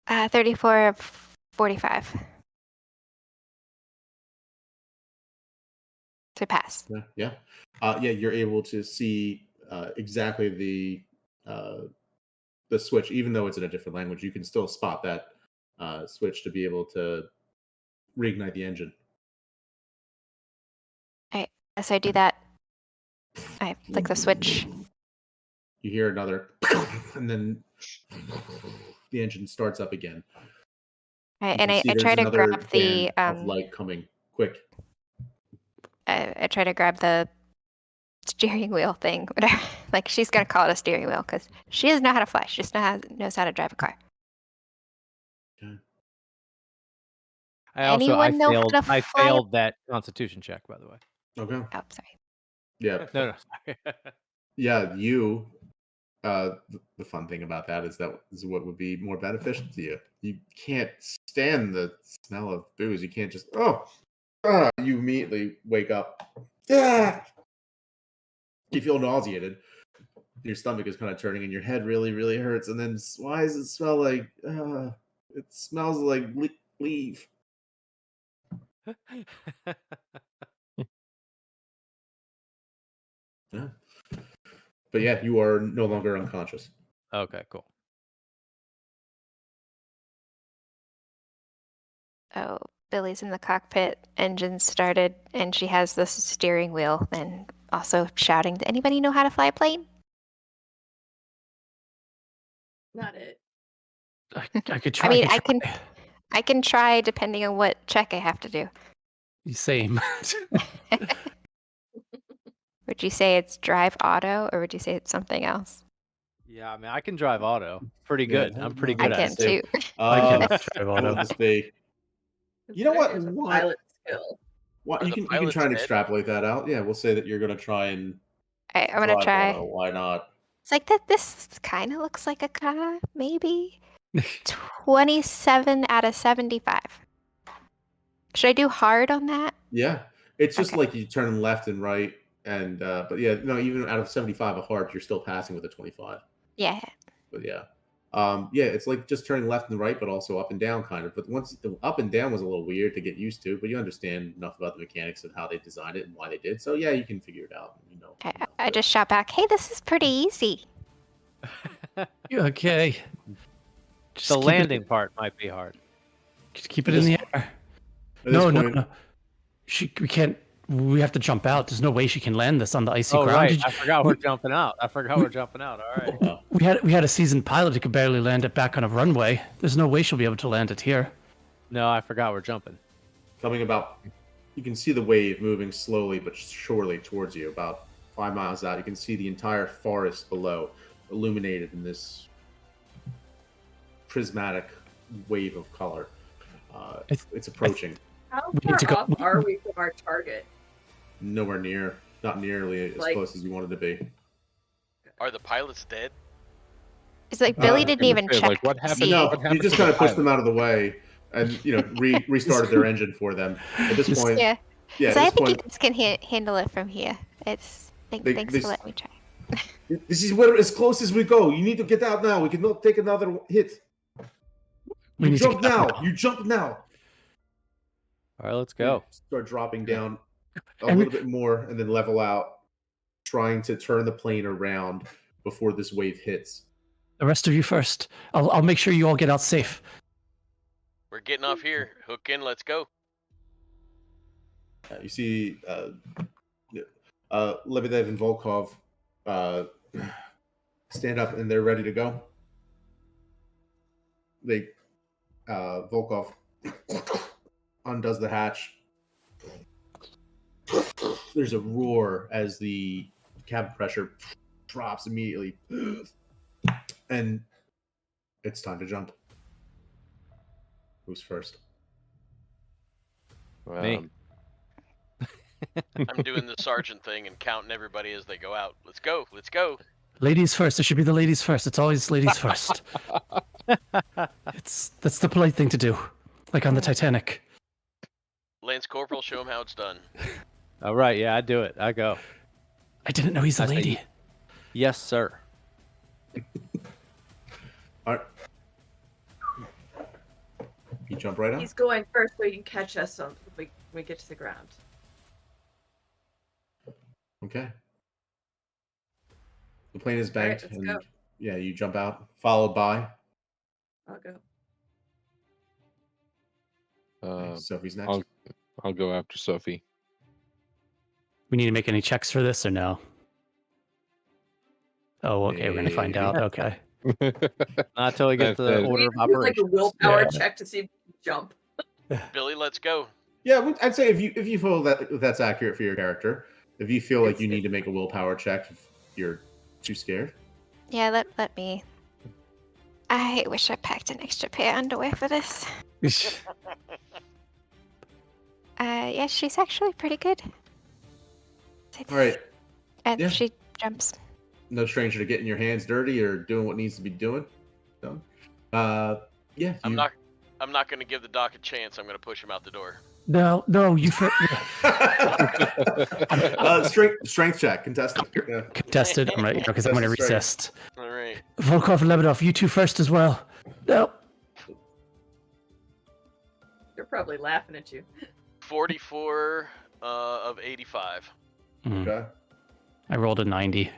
34 of 45. To pass. Yeah. You're able to see exactly the switch, even though it's in a different language. You can still spot that switch to be able to reignite the engine. As I do that, I flick the switch. You hear another, and then the engine starts up again. And I try to grab the of light coming quick. I try to grab the steering wheel thing, whatever. Like she's gonna call it a steering wheel because she doesn't know how to fly. She just knows how to drive a car. Okay. I failed that Constitution check, by the way. Okay. Oh, sorry. Yeah. No. Yeah, you. The fun thing about that is what would be more beneficial to you. You can't stand the smell of booze. You can't just you immediately wake up. You feel nauseated. Your stomach is kind of turning, and your head really, really hurts. And then, why does it smell like? It smells like leaf. Yeah. But yeah, you are no longer unconscious. Okay, cool. Oh, Billy's in the cockpit, engine started, and she has this steering wheel and also shouting, "Does anybody know how to fly a plane?" Not it. I could try. I can try depending on what check I have to do. Same. Would you say it's drive auto, or would you say it's something else? Yeah, I mean, I can drive auto. Pretty Yeah, good. I'm pretty I good can at it. Same. too. I cannot drive What auto. would this be? You know Consider what? yours a What? pilot skill. What Are you the can pilots try and dead? extrapolate that out. Yeah, we'll say that you're gonna try and I'm gonna drive try. auto. Why not? It's like that. This kind of looks like a car, maybe. 27 out of 75. Should I do hard on that? Yeah, it's just Okay. like you turn left and right, and but yeah, no, even out of 75 a heart, you're still passing with a 25. Yeah. But yeah, yeah, it's like just turning left and right, but also up and down, kind of. But once the up and down was a little weird to get used to, but you understand enough about the mechanics of how they designed it and why they did. So yeah, you can figure it out. You know. I just shot back. Hey, this is pretty easy. Okay. Just The keep landing part might be hard. Just keep it in the air. At No, this no, point, no. We can't. We have to jump out. There's no way she can land this on the icy Oh, ground. right. Did you- I forgot we're jumping out. All right. we had a seasoned pilot who could barely land it back on a runway. There's no way she'll be able to land it here. No, I forgot we're jumping. coming about, you can see the wave moving slowly but surely towards you. About 5 miles out, you can see the entire forest below, illuminated in this prismatic wave of color. It's approaching. How We need far to go- off are we from our target? Nowhere near, not nearly as Like- close as you wanted to be. Are the pilots dead? It's like Billy didn't even say, check like, what to happened? see. No, What you happened just to the kind of pushed pilot? them out of the way, and restarted their engine for them. At this point, Yeah. yeah, So at I this think you point, guys can handle it from here. It's thanks they- for letting me try. this is where as close as we go. You need to get out now. We cannot take another hit. We You need to jump get out now. You jump now. All right, let's go. Start dropping down a And- little bit more, and then level out, trying to turn the plane around before this wave hits. The rest of you first. I'll make sure you all get out safe. We're getting off here. Hook in. Let's go. You see, Lebedev and Volkov stand up, and they're ready to go. Volkov undoes the hatch. There's a roar as the cabin pressure drops immediately, and it's time to jump. Who's first? Me. I'm doing the sergeant thing and counting everybody as they go out. Let's go. Let's go. Ladies first. It should be the ladies first. It's always ladies first. That's the polite thing to do, like on the Titanic. Lance Corporal, show him how it's done. All right, yeah, I do it. I go. I didn't know he's a I say lady. Yes, sir. All right. You jump right out. He's going first so he can catch us when we get to the ground. Okay. The plane is All right, banked, let's and go. yeah, you jump out, followed by I'll go. Sophie's next. I'll go after Sophie. We need to make any checks for this or no? Oh, okay. We're gonna find out. Okay. Not until we get to the That's it. order We of need to do, like a operations. willpower Yeah. check to see if we can jump. Billy, let's go. Yeah, I'd say if you feel that that's accurate for your character, if you feel like It's- you need to make a willpower check, if you're too scared. Yeah, let me. I wish I packed an extra pair of underwear for this. Yeah, she's actually pretty good. All right, And yeah. she jumps. no stranger to getting your hands dirty or doing what needs to be done. Yeah, I'm not going to give the doc a chance. I'm going to push him out the door. No, you strength check contested. Yeah. contested. I'm right, because I'm going to Contested resist. All right. Volkov and Lebedov, you two first as well. No. They're probably laughing at you. 44 of 85. Okay. I rolled a 90.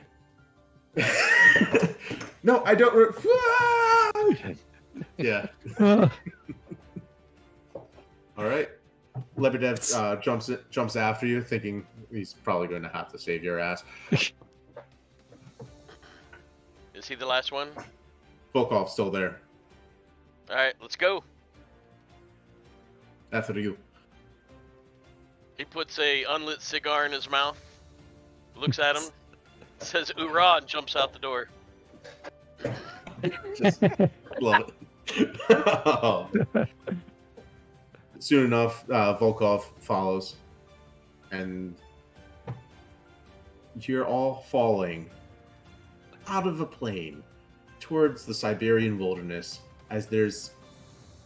No, I don't. Yeah. All right. Lebedev jumps after you, thinking he's probably going to have to save your ass. Is he the last one? Volkov's still there. All right, let's go. After you. He puts a unlit cigar in his mouth, looks at him, says "Hoorah!" and jumps out the door. Just love it. Soon enough, Volkov follows, and you're all falling out of a plane towards the Siberian wilderness as there's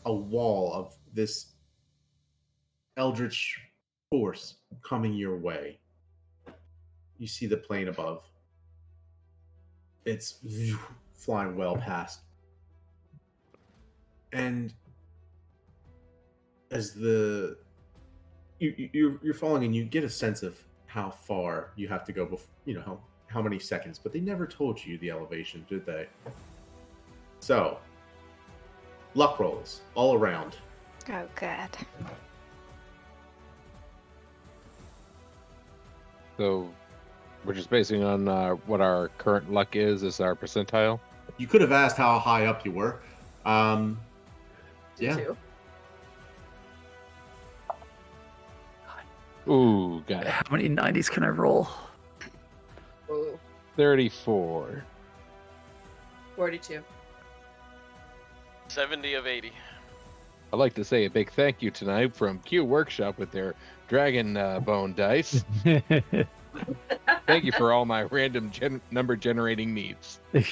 a wall of this eldritch force coming your way. You see the plane above. It's flying well past. And as you're falling, and you get a sense of how far you have to go before, how many seconds, but they never told you the elevation, did they? So, luck rolls all around. Oh, God. So we're just basing on what our current luck is our percentile. You could have asked how high up you were. Do Yeah. two. Ooh, got it. How many 90s can I roll? Ooh, 34. 42. 70 of 80. I'd like to say a big thank you tonight from Q Workshop with their Dragon Bone dice. Thank you for all my random number generating needs. Billy,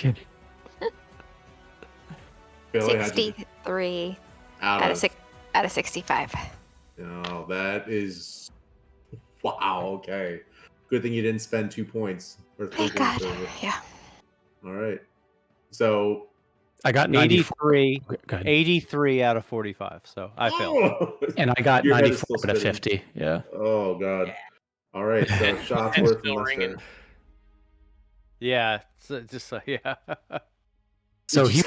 how'd you do? 63 out out of of 65. No, that is wow. Okay, good thing you didn't spend 2 points or 3 Thank points. God. Over. Yeah. All right. So I got 94. 83, Go ahead. 83 out of 45. So I failed. Oh! And I got Your head is 94 still out of spinning. 50. Yeah. Oh God. All right. So Head's Shotsworth and still Lester. ringing. Yeah, just yeah. So he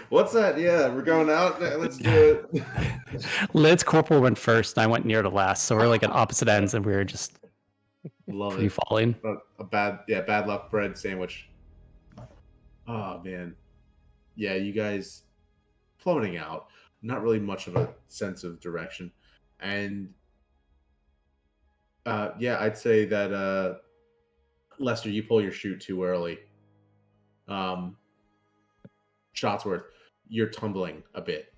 What's that? Yeah, we're going out. Let's do it. Lid's corporal went first, and I went near to last. So we're like at opposite ends, and we were just Love free it. falling. A bad luck bread sandwich. Oh man, yeah, you guys plummeting out. Not really much of a sense of direction, and yeah, I'd say that Lester, you pull your chute too early. Shotsworth, you're tumbling a bit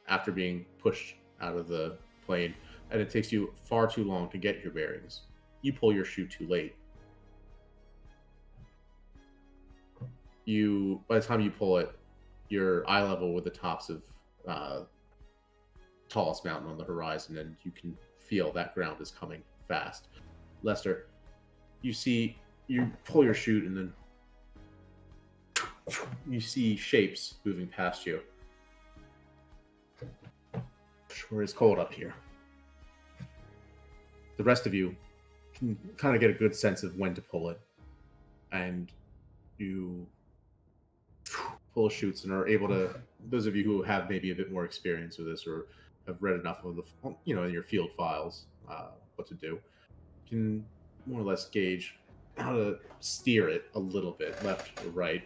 after being pushed out of the plane, and it takes you far too long to get your bearings. You pull your chute too late. By the time you pull it, you're eye level with the tops of tallest mountain on the horizon, and you can feel that ground is coming fast. Lester, you pull your chute, and then you see shapes moving past you. Sure is cold up here. The rest of you can kind of get a good sense of when to pull it, and you pull chutes and are able to. Those of you who have maybe a bit more experience with this or have read enough of the, in your field files, what to do, can more or less gauge how to steer it a little bit, left or right,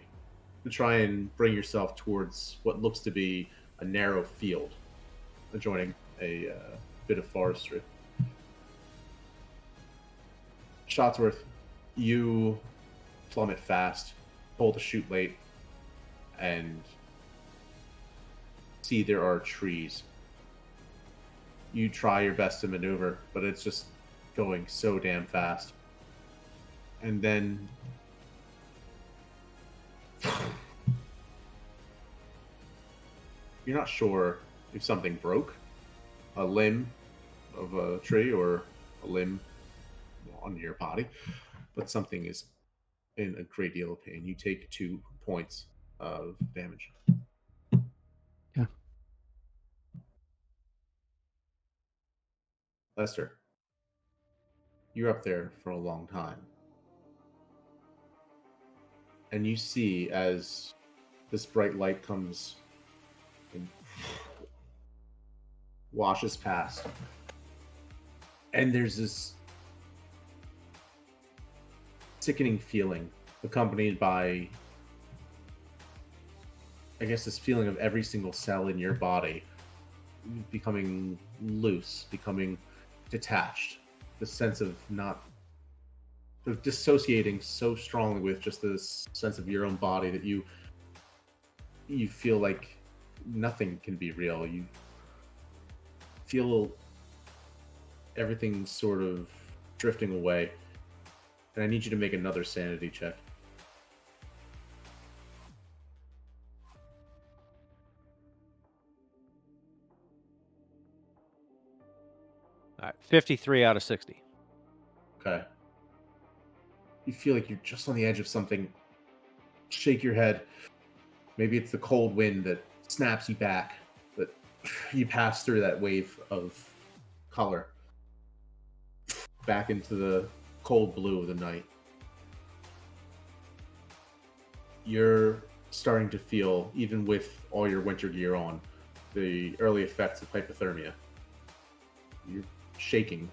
to try and bring yourself towards what looks to be a narrow field adjoining a bit of forestry. Shotsworth, you plummet fast, pull the chute late, and see there are trees. You try your best to maneuver, but it's just going so damn fast. And then you're not sure if something broke, a limb of a tree or a limb on your body, but something is in a great deal of pain. You take 2 points of damage. Yeah. Lester, you're up there for a long time. And you see as this bright light comes and washes past. And there's this sickening feeling accompanied by, I guess, this feeling of every single cell in your body becoming loose, becoming detached, the sense of not of dissociating so strongly with just this sense of your own body that you feel like nothing can be real. You feel everything sort of drifting away. And I need you to make another sanity check. All right, 53 out of 60. Okay. You feel like you're just on the edge of something. Shake your head. Maybe it's the cold wind that snaps you back, but you pass through that wave of color back into the cold blue of the night. You're starting to feel, even with all your winter gear on, the early effects of hypothermia. You're shaking.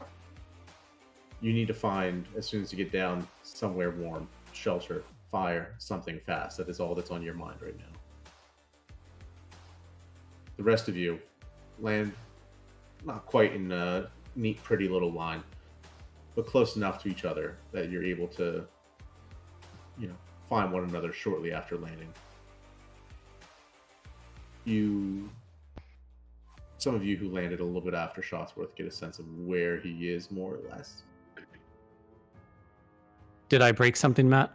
You need to find, as soon as you get down, somewhere warm, shelter, fire, something fast. That is all that's on your mind right now. The rest of you land not quite in a neat, pretty little line, but close enough to each other that you're able to, find one another shortly after landing. Some of you who landed a little bit after Shotsworth get a sense of where he is, more or less. Did I break something, Matt?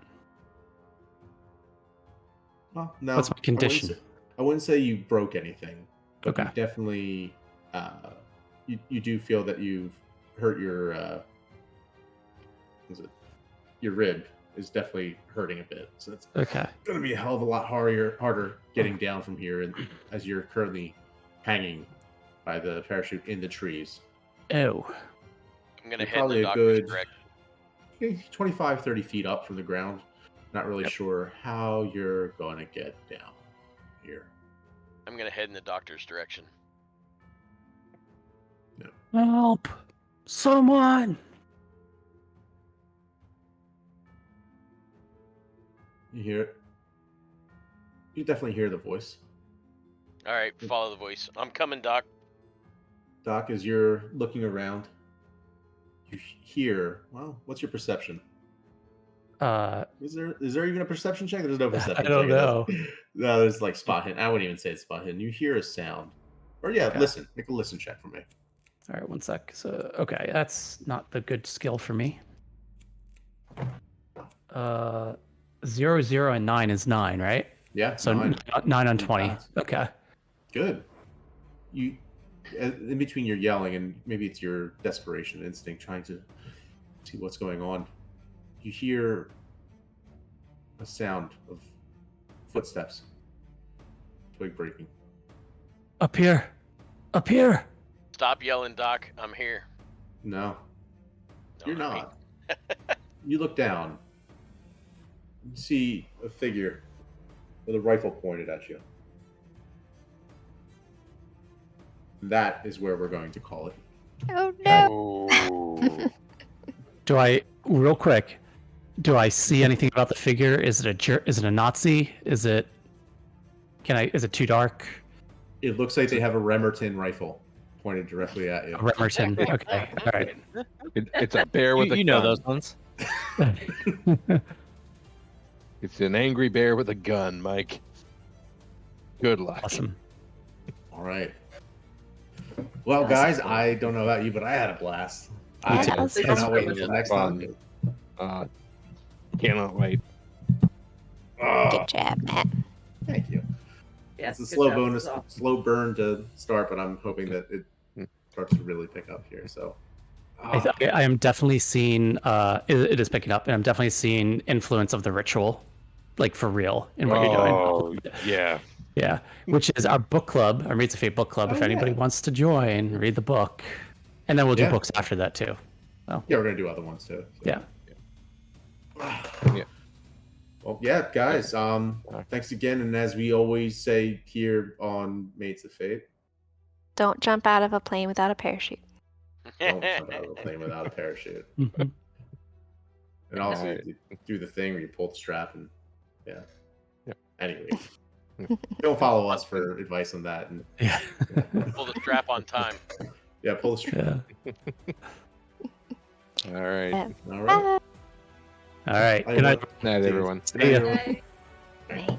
Well, no. What's my condition? I wouldn't say you broke anything. But Okay. You definitely, you do feel that you've hurt your, your rib is definitely hurting a bit. So it's Okay. going to be a hell of a lot harder getting down from here, and as you're currently hanging by the parachute in the trees. Oh. I'm gonna You're head in probably the a doctor's good direction. 25, 30 feet up from the ground. Not really Yep. sure how you're going to get down here. I'm gonna head in the doctor's direction. Help! Someone! You hear it? You definitely hear the voice. All right, follow the voice. I'm coming, Doc. Doc, as you're looking around, you hear, well, what's your perception? Is there even a perception check? There's no perception check. I don't know. No, there's like spot hidden. I wouldn't even say it's spot hidden. You hear a sound. Or yeah, Okay. listen. Make a listen check for me. All right, one sec. So, okay, that's not the good skill for me. 0, 0, and 9 is 9, right? Yeah, So 9. 9 on 20. Pass. Okay. Good. You, in between your yelling and maybe it's your desperation instinct trying to see what's going on, you hear a sound of footsteps. Twig breaking. Up here. Up here. Stop yelling, Doc. I'm here. No, No, you're I mean- not. You look down. You see a figure with a rifle pointed at you. That is where we're going to call it. Oh no! Oh. Real quick, do I see anything about the figure? Is it is it a Nazi? Is it too dark? It looks like they have a Remington rifle pointed directly at you. A Remington. Okay. All right. It's a bear with a You know gun. those ones. It's an angry bear with a gun, Mike. Good luck. Awesome. All right. Well, guys, I don't know about you, but I had a blast. Yeah, I that was cannot wait fun. until next Fun. time. Cannot wait. Oh, Good job, Matt. thank you. Yes, It's a good slow job, bonus, Saul. slow burn to start, but I'm hoping that it starts to really pick up here. So, I am definitely seeing. It is picking up, and I'm definitely seeing influence of the ritual, like for real, in what you're Oh, doing. yeah. Yeah, which is our book club, our Reads of Fate book club. Oh, If anybody yeah. wants to join, read the book, and then we'll do Yeah. books after that too. yeah, we're gonna do other ones too. So. Yeah. Yeah. Well, yeah, guys. Thanks again, and as we always say here on Mates of Fate, Don't jump out of a plane without a parachute. don't jump out of a plane without a parachute. Mhm. And also, Alright. you do the thing where you pull the strap and yeah. Yeah. Anyway, don't follow us for advice on that. And Yeah. Pull the strap on time. yeah, pull the strap. Yeah. All right. Uh, All right. All right. Good night. Night, everyone. Good night, ya. everyone. Bye. Bye.